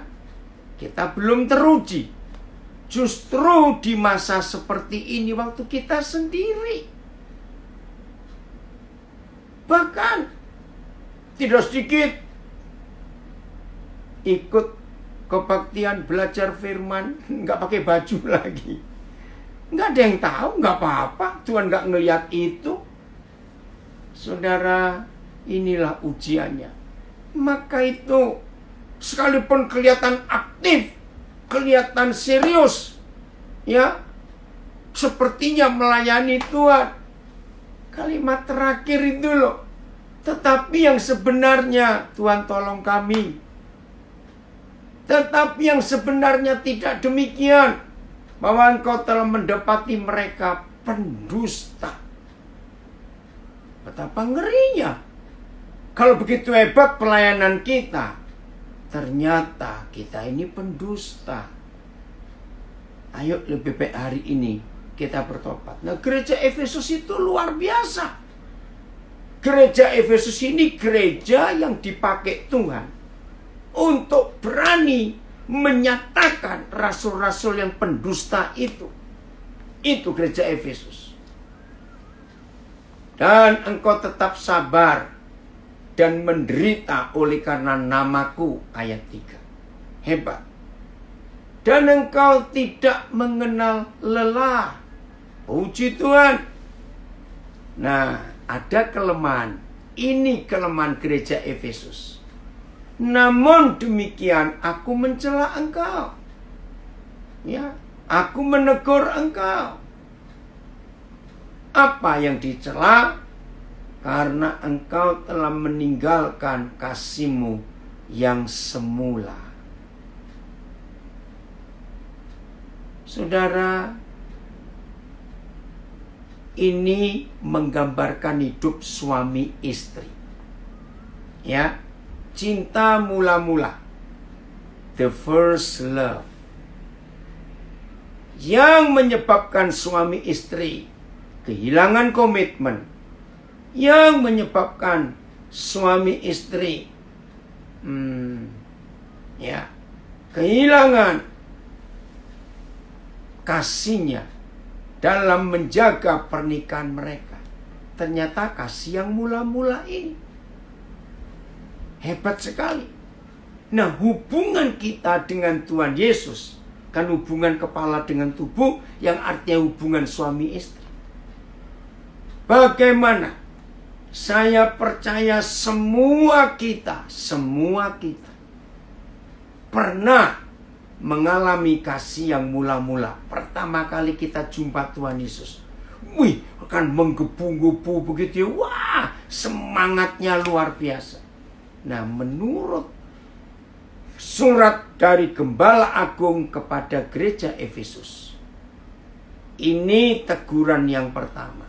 kita belum teruji. Justru di masa seperti ini waktu kita sendiri. Bahkan tidak sedikit ikut kebaktian belajar firman, nggak pakai baju lagi. Nggak ada yang tahu, nggak apa-apa. Tuhan nggak ngelihat itu. Saudara, inilah ujiannya. Maka itu, sekalipun kelihatan aktif, kelihatan serius, ya, sepertinya melayani Tuhan. Kalimat terakhir itu loh. Tetapi yang sebenarnya, Tuhan tolong kami. Tetapi yang sebenarnya tidak demikian. Bahwa engkau telah mendapati mereka pendusta. Betapa ngerinya. Kalau begitu hebat pelayanan kita, ternyata kita ini pendusta. Ayo lebih baik hari ini kita bertobat. Nah, gereja Efesus itu luar biasa. Gereja Efesus ini gereja yang dipakai Tuhan untuk berani menyatakan rasul-rasul yang pendusta itu. Itu gereja Efesus. Dan engkau tetap sabar dan menderita oleh karena namaku. Ayat 3. Hebat. Dan engkau tidak mengenal lelah. Puji Tuhan. Nah, ada kelemahan. Ini kelemahan gereja Efesus. Namun demikian aku mencela engkau. Ya, aku menegur engkau. Apa yang dicela? Karena engkau telah meninggalkan kasihmu yang semula. Saudara, ini menggambarkan hidup suami istri. Ya, cinta mula-mula. The first love. Yang menyebabkan suami istri kehilangan komitmen. Yang menyebabkan suami istri kehilangan kasihnya dalam menjaga pernikahan mereka. Ternyata kasih yang mula-mula ini hebat sekali. Nah, hubungan kita dengan Tuhan Yesus kan hubungan kepala dengan tubuh, yang artinya hubungan suami istri. Bagaimana? Saya percaya semua kita pernah mengalami kasih yang mula-mula. Pertama kali kita jumpa Tuhan Yesus, wih, akan menggebu-gebu begitu ya. Wah, semangatnya luar biasa. Nah, menurut surat dari Gembala Agung kepada gereja Efesus, ini teguran yang pertama.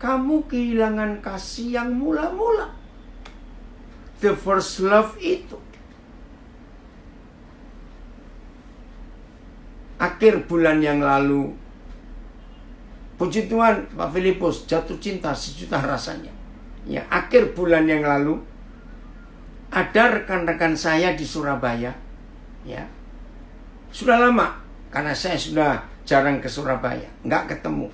Kamu kehilangan kasih yang mula-mula. The first love itu. Akhir bulan yang lalu, puji Tuhan, Pak Filipus jatuh cinta sejuta rasanya. Ya, akhir bulan yang lalu, ada rekan-rekan saya di Surabaya. Ya, sudah lama, karena saya sudah jarang ke Surabaya, nggak ketemu.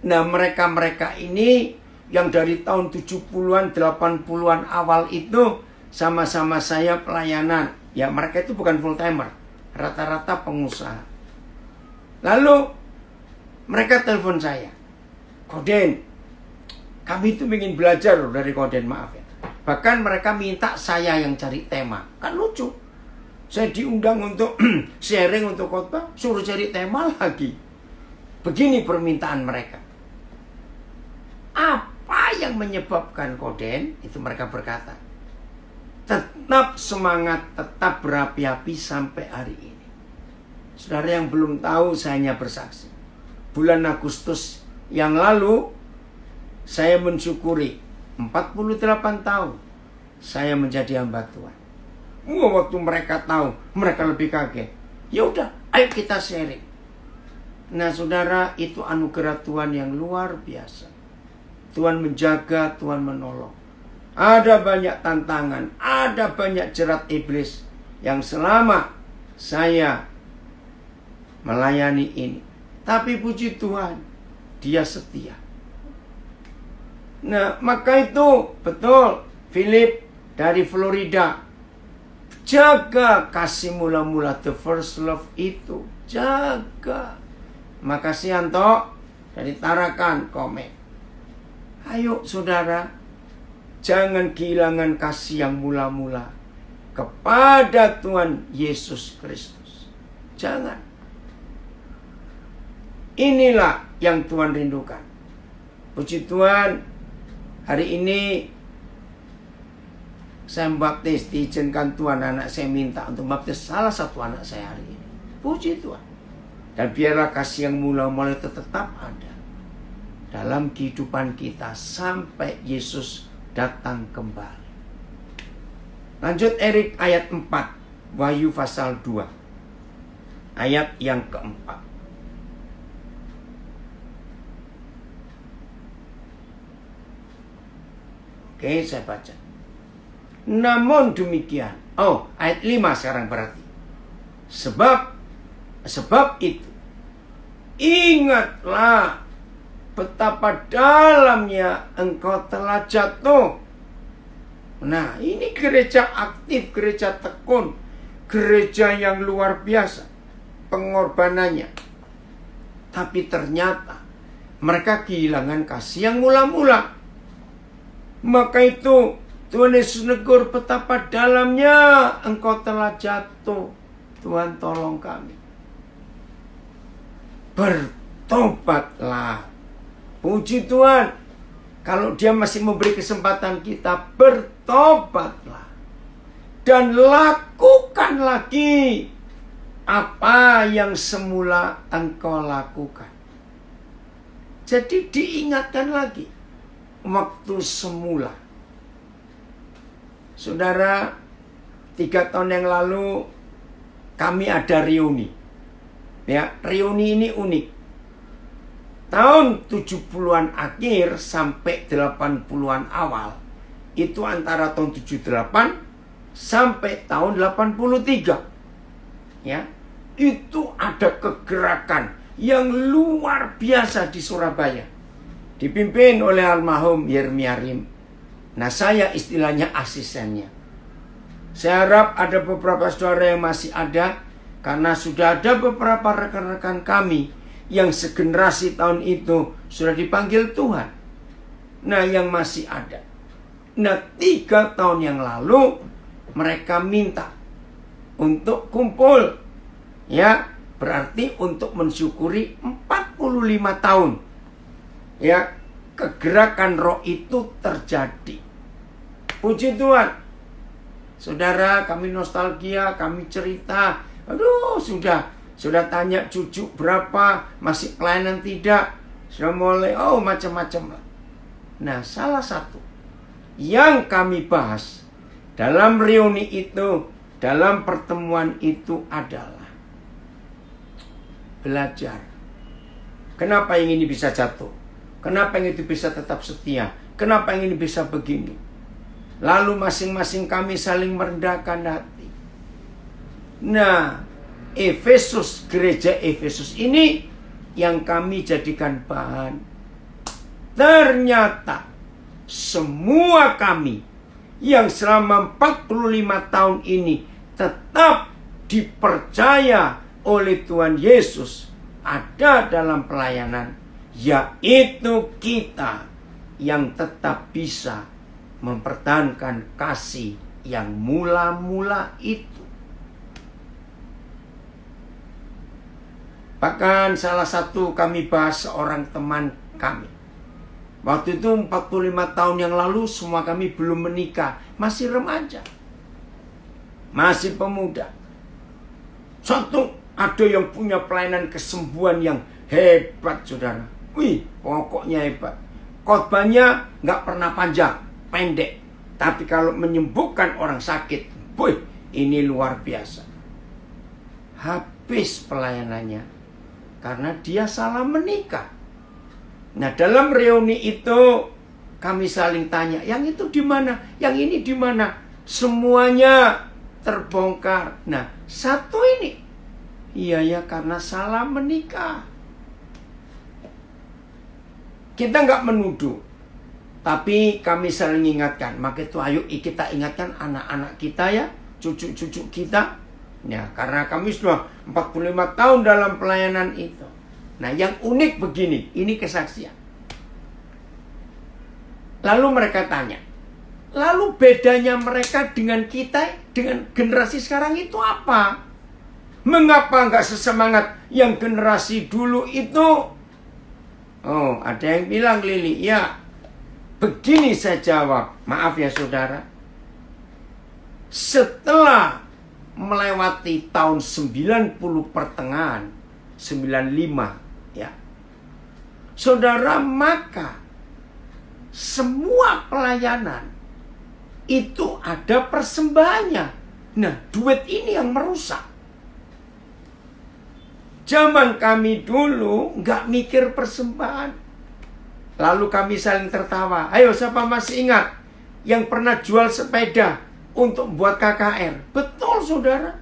Nah, mereka-mereka ini yang dari tahun 70-an, 80-an awal itu sama-sama saya pelayanan. Ya, mereka itu bukan full timer, rata-rata pengusaha. Lalu mereka telepon saya, Koden, kami itu ingin belajar dari Koden, maaf ya. Bahkan mereka minta saya yang cari tema. Kan lucu. Saya diundang untuk sharing, untuk khotbah, suruh cari tema lagi. Begini permintaan mereka. Apa yang menyebabkan Koden? Itu mereka berkata, tetap semangat, tetap berapi-api sampai hari ini. Saudara yang belum tahu, saya hanya bersaksi. Bulan Agustus yang lalu, saya mensyukuri 48 tahun saya menjadi hamba Tuhan. Waktu mereka tahu, mereka lebih kaget. Ya udah, ayo kita sharing. Nah, saudara, itu anugerah Tuhan yang luar biasa. Tuhan menjaga, Tuhan menolong. Ada banyak tantangan, ada banyak jerat iblis yang selama saya melayani ini. Tapi puji Tuhan, Dia setia. Nah, maka itu betul, Philip dari Florida, jaga kasih mula-mula, the first love itu, jaga. Makasih Anto dari Tarakan komen. Ayo saudara, jangan kehilangan kasih yang mula-mula kepada Tuhan Yesus Kristus. Jangan. Inilah yang Tuhan rindukan. Puji Tuhan, hari ini saya baptis, diizinkan Tuhan, anak saya minta untuk baptis salah satu anak saya hari ini. Puji Tuhan. Dan biarlah kasih yang mula-mula itu tetap ada dalam kehidupan kita sampai Yesus datang kembali. Lanjut Erik ayat 4, Wahyu pasal 2. Ayat yang keempat. Oke, saya baca. Namun demikian. Ayat 5 sekarang berarti. Sebab itu, ingatlah betapa dalamnya engkau telah jatuh. Nah, ini gereja aktif, gereja tekun, gereja yang luar biasa pengorbanannya. Tapi ternyata mereka kehilangan kasih yang mula-mula. Maka itu Tuhan Yesus negur betapa dalamnya engkau telah jatuh. Tuhan tolong kami. Bertobatlah. Puji Tuhan. Kalau Dia masih memberi kesempatan kita, bertobatlah. Dan lakukan lagi apa yang semula engkau lakukan. Jadi diingatkan lagi waktu semula. Saudara, 3 tahun yang lalu kami ada reuni. Ya, reuni ini unik. Tahun 70-an akhir sampai 80-an awal. Itu antara tahun 78 sampai tahun 83. Ya, itu ada kegerakan yang luar biasa di Surabaya. Dipimpin oleh almarhum Yeremia Rim. Nah, saya istilahnya asistennya. Saya harap ada beberapa saudara yang masih ada, karena sudah ada beberapa rekan-rekan kami yang segenerasi tahun itu sudah dipanggil Tuhan. Nah, yang masih ada. Nah, 3 tahun yang lalu mereka minta untuk kumpul. Ya, berarti untuk mensyukuri 45 tahun. Ya, kegerakan roh itu terjadi. Puji Tuhan. Saudara, kami nostalgia, kami cerita. Aduh, sudah tanya cucu berapa, masih pelayanan tidak. Sudah mulai, macam-macam. Nah, salah satu yang kami bahas dalam reuni itu, dalam pertemuan itu adalah belajar. Kenapa yang ini bisa jatuh? Kenapa yang itu bisa tetap setia? Kenapa yang ini bisa begini? Lalu masing-masing kami saling merendahkan hati. Nah, Efesus, gereja Efesus ini yang kami jadikan bahan. Ternyata semua kami yang selama 45 tahun ini tetap dipercaya oleh Tuhan Yesus ada dalam pelayanan, yaitu kita yang tetap bisa mempertahankan kasih yang mula-mula itu. Bahkan salah satu kami bahas seorang teman kami. Waktu itu 45 tahun yang lalu semua kami belum menikah, masih remaja, masih pemuda. Ada yang punya pelayanan kesembuhan yang hebat, saudara. Pokoknya hebat. Khotbahnya nggak pernah panjang, pendek. Tapi kalau menyembuhkan orang sakit, ini luar biasa. Habis pelayanannya karena dia salah menikah. Nah, dalam reuni itu kami saling tanya, yang itu di mana? Yang ini di mana? Semuanya terbongkar. Nah, satu ini, iya ya, karena salah menikah. Kita nggak menuduh, tapi kami saling ingatkan. Maka itu ayo kita ingatkan anak-anak kita ya, cucu-cucu kita. Ya, karena kami sudah 45 tahun dalam pelayanan itu. Nah, yang unik begini, ini kesaksian. Lalu mereka tanya, lalu bedanya mereka dengan kita, dengan generasi sekarang itu apa? Mengapa nggak sesemangat yang generasi dulu itu? Oh, ada yang bilang, Lili, ya begini saya jawab. Maaf ya saudara. Setelah melewati tahun 90 pertengahan, 95 ya. Saudara, maka semua pelayanan itu ada persembahannya. Nah, duit ini yang merusak. Zaman kami dulu nggak mikir persembahan. Lalu kami saling tertawa. Ayo, siapa masih ingat yang pernah jual sepeda untuk buat KKR? Betul saudara.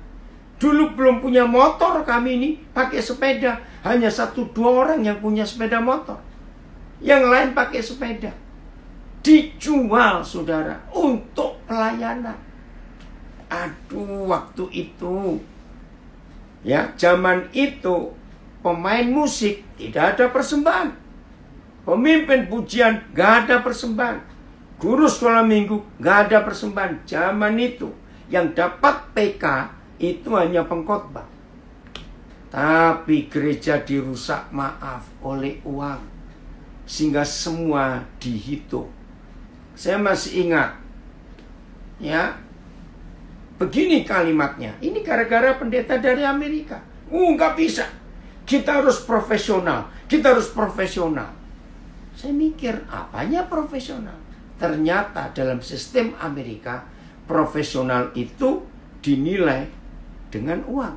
Dulu belum punya motor kami ini, pakai sepeda. Hanya 1-2 orang yang punya sepeda motor. Yang lain pakai sepeda. Dijual saudara untuk pelayanan. Aduh, waktu itu ya, zaman itu pemain musik tidak ada persembahan. Pemimpin pujian gak ada persembahan. Guru sekolah minggu gak ada persembahan. Zaman itu yang dapat PK itu hanya pengkhotbah. Tapi gereja dirusak, maaf, oleh uang. Sehingga semua dihitung. Saya masih ingat ya, begini kalimatnya. Ini gara-gara pendeta dari Amerika. Nggak bisa. Kita harus profesional. Kita harus profesional. Saya mikir, apanya profesional? Ternyata dalam sistem Amerika, profesional itu dinilai dengan uang.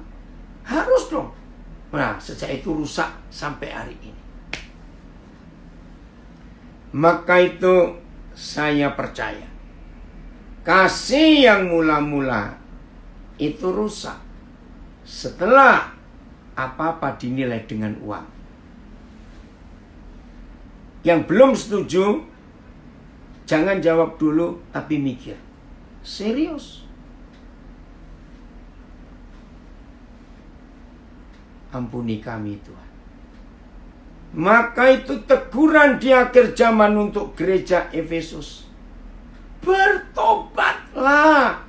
Harus dong. Nah, sejak itu rusak sampai hari ini. Maka itu saya percaya, kasih yang mula-mula itu rusak setelah apa-apa dinilai dengan uang. Yang belum setuju, jangan jawab dulu, tapi mikir. Serius. Ampuni kami Tuhan. Maka itu teguran di akhir zaman untuk gereja Efesus. Bertobatlah,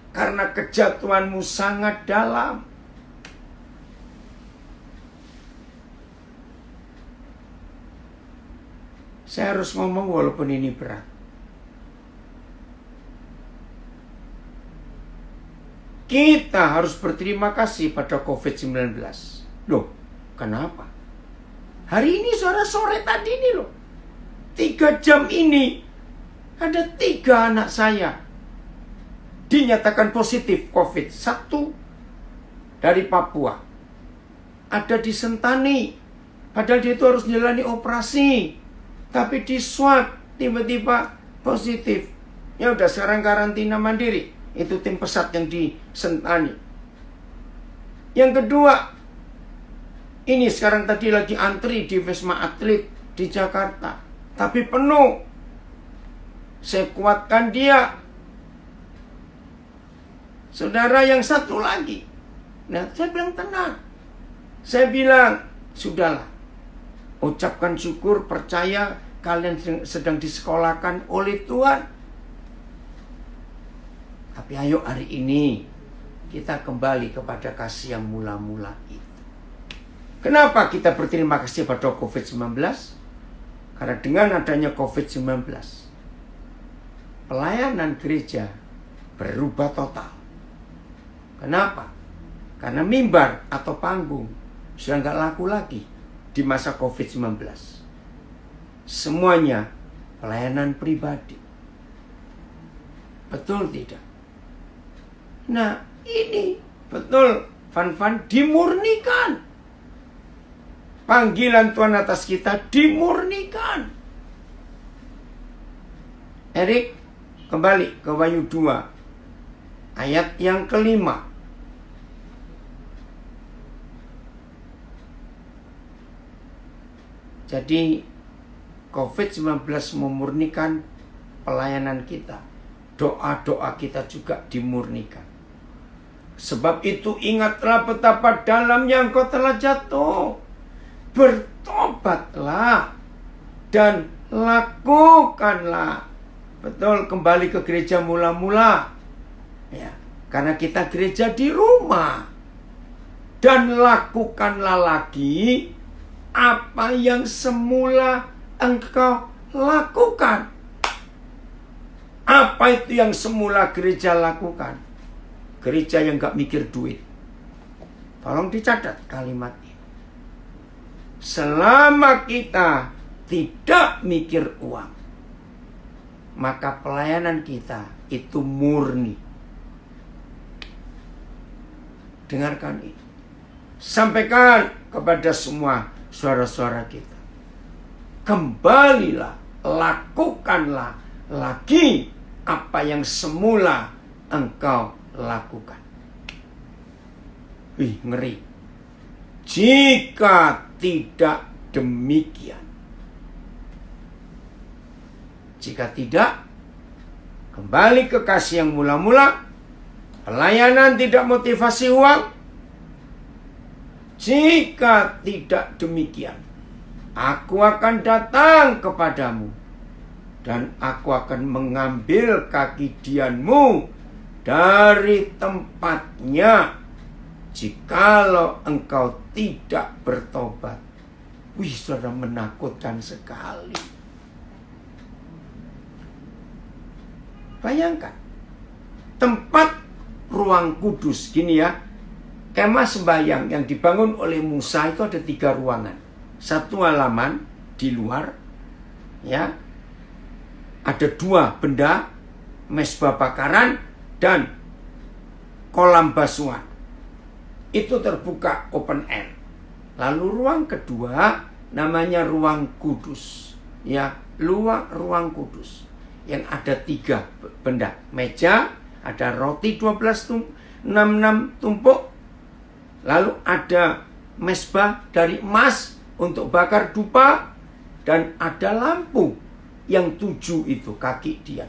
karena kejatuhanmu sangat dalam. Saya harus ngomong walaupun ini berat. Kita harus berterima kasih pada COVID-19. Loh, kenapa? Hari ini sore tadi ini loh, 3 jam ini ada 3 anak saya dinyatakan positif COVID. 1 dari Papua, ada di Sentani, padahal dia itu harus menjalani operasi, tapi di swab tiba-tiba positif. Ya udah, sekarang karantina mandiri. Itu tim pesat yang di Sentani. Yang kedua, ini sekarang tadi lagi antri di Wisma Atlet di Jakarta, tapi penuh. Saya kuatkan dia. Saudara yang satu lagi. Nah, saya bilang tenang. Saya bilang, sudahlah. Ucapkan syukur, percaya kalian sedang disekolahkan oleh Tuhan. Tapi ayo hari ini kita kembali kepada kasih yang mula-mula itu. Kenapa kita berterima kasih pada COVID-19? Karena dengan adanya COVID-19, pelayanan gereja berubah total. Kenapa? Karena mimbar atau panggung sudah nggak laku lagi di masa COVID-19. Semuanya pelayanan pribadi. Betul tidak? Nah, ini betul, Van dimurnikan. Panggilan Tuhan atas kita dimurnikan. Erik, kembali ke Wahyu 2 ayat yang ke-5. Jadi COVID-19 memurnikan pelayanan kita. Doa-doa kita juga dimurnikan. Sebab itu ingatlah betapa dalamnya engkau telah jatuh. Bertobatlah dan lakukanlah. Betul, kembali ke gereja mula-mula. Ya, karena kita gereja di rumah. dan lakukanlah lagi apa yang semula engkau lakukan. Apa itu yang semula gereja lakukan? Gereja yang gak mikir duit. Tolong dicatat kalimat ini. Selama kita tidak mikir uang, maka pelayanan kita itu murni. Dengarkan ini. Sampaikan kepada semua saudara-saudara kita. Kembalilah, lakukanlah lagi apa yang semula engkau lakukan. Wih, ngeri. Jika tidak demikian. Jika tidak, kembali ke kasih yang mula-mula. Pelayanan tidak motivasi uang. Jika tidak demikian, aku akan datang kepadamu dan aku akan mengambil kaki dianmu dari tempatnya jikalau engkau tidak bertobat. Wih, saudara, menakutkan sekali. Bayangkan, tempat ruang kudus, gini ya, kemah sembahyang yang dibangun oleh Musa itu ada 3 ruangan. Satu halaman di luar, ya, ada 2 benda, mezbah bakaran dan kolam basuhan. Itu terbuka open air. Lalu ruang kedua namanya ruang kudus, ya, ruang kudus yang ada 3 benda, meja, ada roti 66 tumpuk. Lalu ada mezbah dari emas untuk bakar dupa. Dan ada lampu yang 7 itu kaki dia.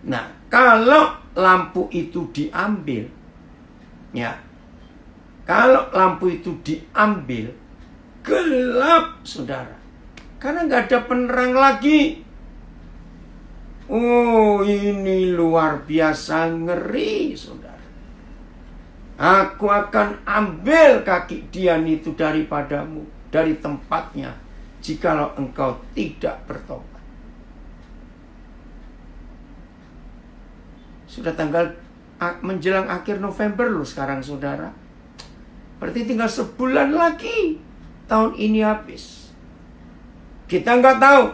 Nah, kalau lampu itu diambil, ya, kalau lampu itu diambil, gelap, saudara. Karena nggak ada penerang lagi. Oh, ini luar biasa ngeri, saudara. Aku akan ambil kaki Dian itu daripadamu, dari tempatnya, jikalau engkau tidak bertobat. Sudah menjelang akhir November loh sekarang, saudara. Berarti tinggal sebulan lagi tahun ini habis. Kita nggak tahu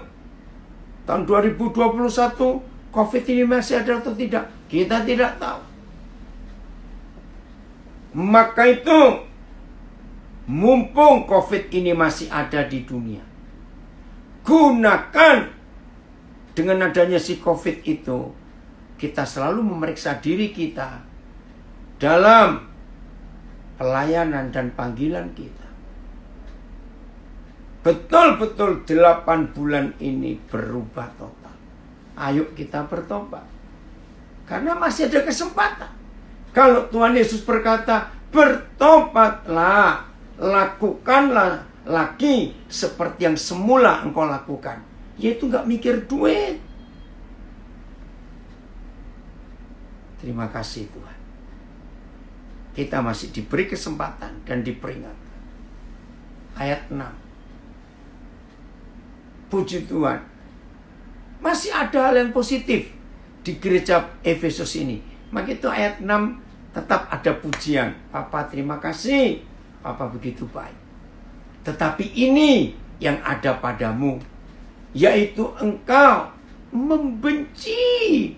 tahun 2021 COVID ini masih ada atau tidak. Kita tidak tahu. Maka itu, mumpung COVID ini masih ada di dunia, gunakan dengan adanya si COVID itu, kita selalu memeriksa diri kita dalam pelayanan dan panggilan kita. Betul-betul 8 bulan ini berubah total. Ayo kita bertobat. Karena masih ada kesempatan. Kalau Tuhan Yesus berkata, bertobatlah, lakukanlah lagi seperti yang semula engkau lakukan. Yaitu gak mikir duit. Terima kasih Tuhan. Kita masih diberi kesempatan dan diperingatkan. Ayat 6. Puji Tuhan. Masih ada hal yang positif di gereja Efesus ini. Maka itu ayat 6 tetap ada pujian. Papa terima kasih. Papa begitu baik. Tetapi ini yang ada padamu, yaitu engkau membenci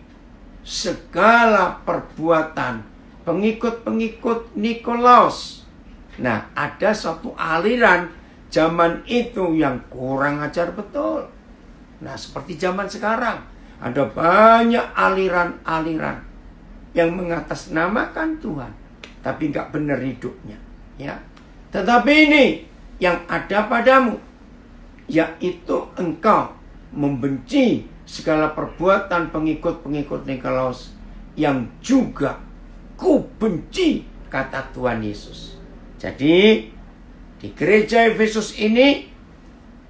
segala perbuatan pengikut-pengikut Nikolaus. Nah, ada suatu aliran zaman itu yang kurang ajar betul. Nah, seperti zaman sekarang, ada banyak aliran-aliran yang mengatasnamakan Tuhan, tapi nggak benar hidupnya. Ya, tetapi ini yang ada padamu, yaitu engkau membenci segala perbuatan pengikut-pengikut Nikolaus yang juga ku benci, kata Tuhan Yesus. Jadi di gereja Efesus ini,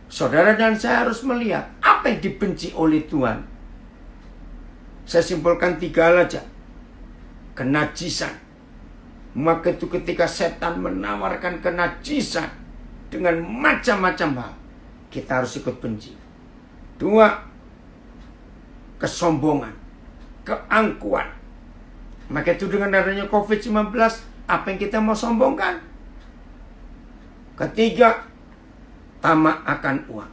saudara dan saya harus melihat apa yang dibenci oleh Tuhan. Saya simpulkan 3 hal aja. Kenajisan. Maka itu ketika setan menawarkan kenajisan dengan macam-macam hal, kita harus ikut benci. 2, kesombongan, keangkuhan. Maka itu dengan adanya COVID-19, apa yang kita mau sombongkan? Ketiga, tamak akan uang.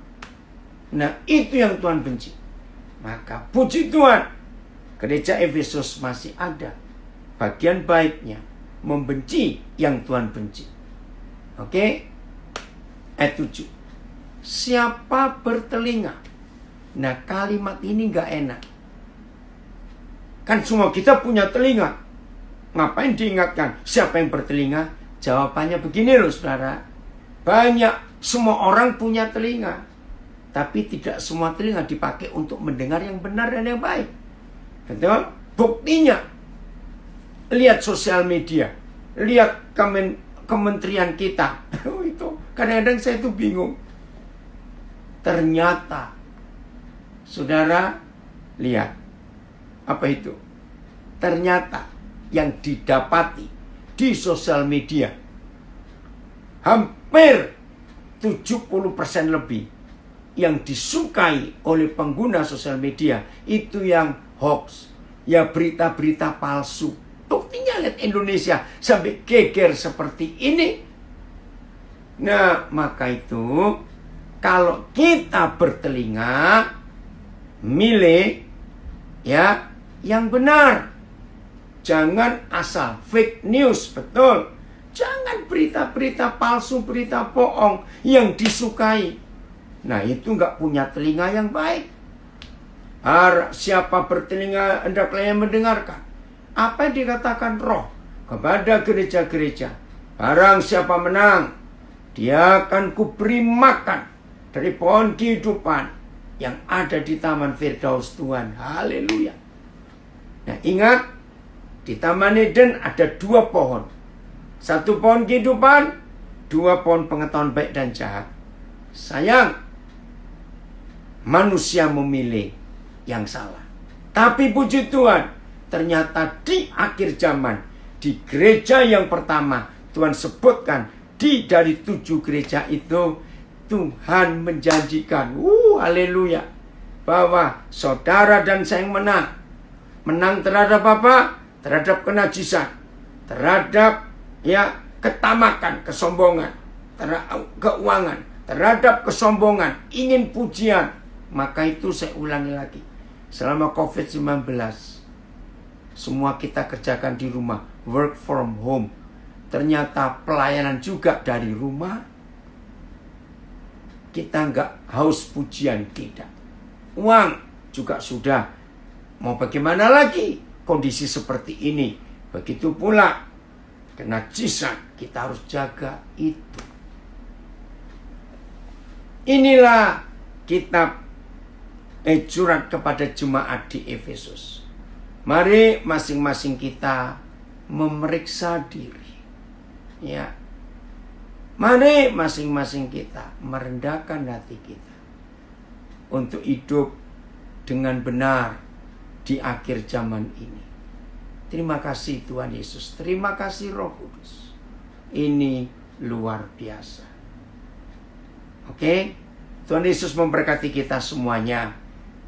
Nah, itu yang Tuhan benci. Maka puji Tuhan, gereja Efesus masih ada bagian baiknya, membenci yang Tuhan benci. Oke? Ayat 7. Siapa bertelinga? Nah, kalimat ini gak enak. Kan semua kita punya telinga. Ngapain diingatkan? Siapa yang bertelinga? Jawabannya begini loh saudara. Banyak, semua orang punya telinga. Tapi tidak semua telinga dipakai untuk mendengar yang benar dan yang baik. Betul? Buktinya, lihat sosial media. Lihat kementerian kita. Itu kadang-kadang saya itu bingung. Ternyata, saudara, lihat. Apa itu? Ternyata yang didapati di sosial media hampir 70% lebih yang disukai oleh pengguna sosial media itu yang hoax, ya berita-berita palsu. Buktinya lihat Indonesia sampai geger seperti ini. Nah, maka itu kalau kita bertelinga, milih ya yang benar. Jangan asal fake news, betul. Jangan berita-berita palsu, berita bohong yang disukai. Nah, itu nggak punya telinga yang baik. Siapa bertelinga hendaklah yang mendengarkan apa yang dikatakan Roh kepada gereja-gereja. Barang siapa menang, dia akan kuberi makan dari pohon kehidupan yang ada di Taman Firdaus Tuhan. Haleluya. Nah, ingat, di Taman Eden ada 2 pohon. 1 pohon kehidupan, 2 pohon pengetahuan baik dan jahat. Sayang, manusia memilih yang salah. Tapi puji Tuhan, ternyata di akhir zaman, di gereja yang pertama, Tuhan sebutkan, dari 7 gereja itu, Tuhan menjanjikan, haleluya, bahwa saudara dan saya yang menang. Menang terhadap apa? Terhadap kenajisan, terhadap ketamakan, kesombongan, keuangan, terhadap kesombongan, ingin pujian. Maka itu saya ulangi lagi, selama COVID-19, semua kita kerjakan di rumah, work from home. Ternyata pelayanan juga dari rumah. Kita nggak haus pujian, tidak. Uang juga sudah. Mau bagaimana lagi kondisi seperti ini? Begitu pula kenajisan, kita harus jaga itu. Inilah kitab surat kepada jemaat di Efesus. Mari masing-masing kita memeriksa diri. Ya. Mari masing-masing kita merendahkan hati kita untuk hidup dengan benar di akhir zaman ini. Terima kasih Tuhan Yesus. Terima kasih Roh Kudus. Ini luar biasa. Oke? Tuhan Yesus memberkati kita semuanya.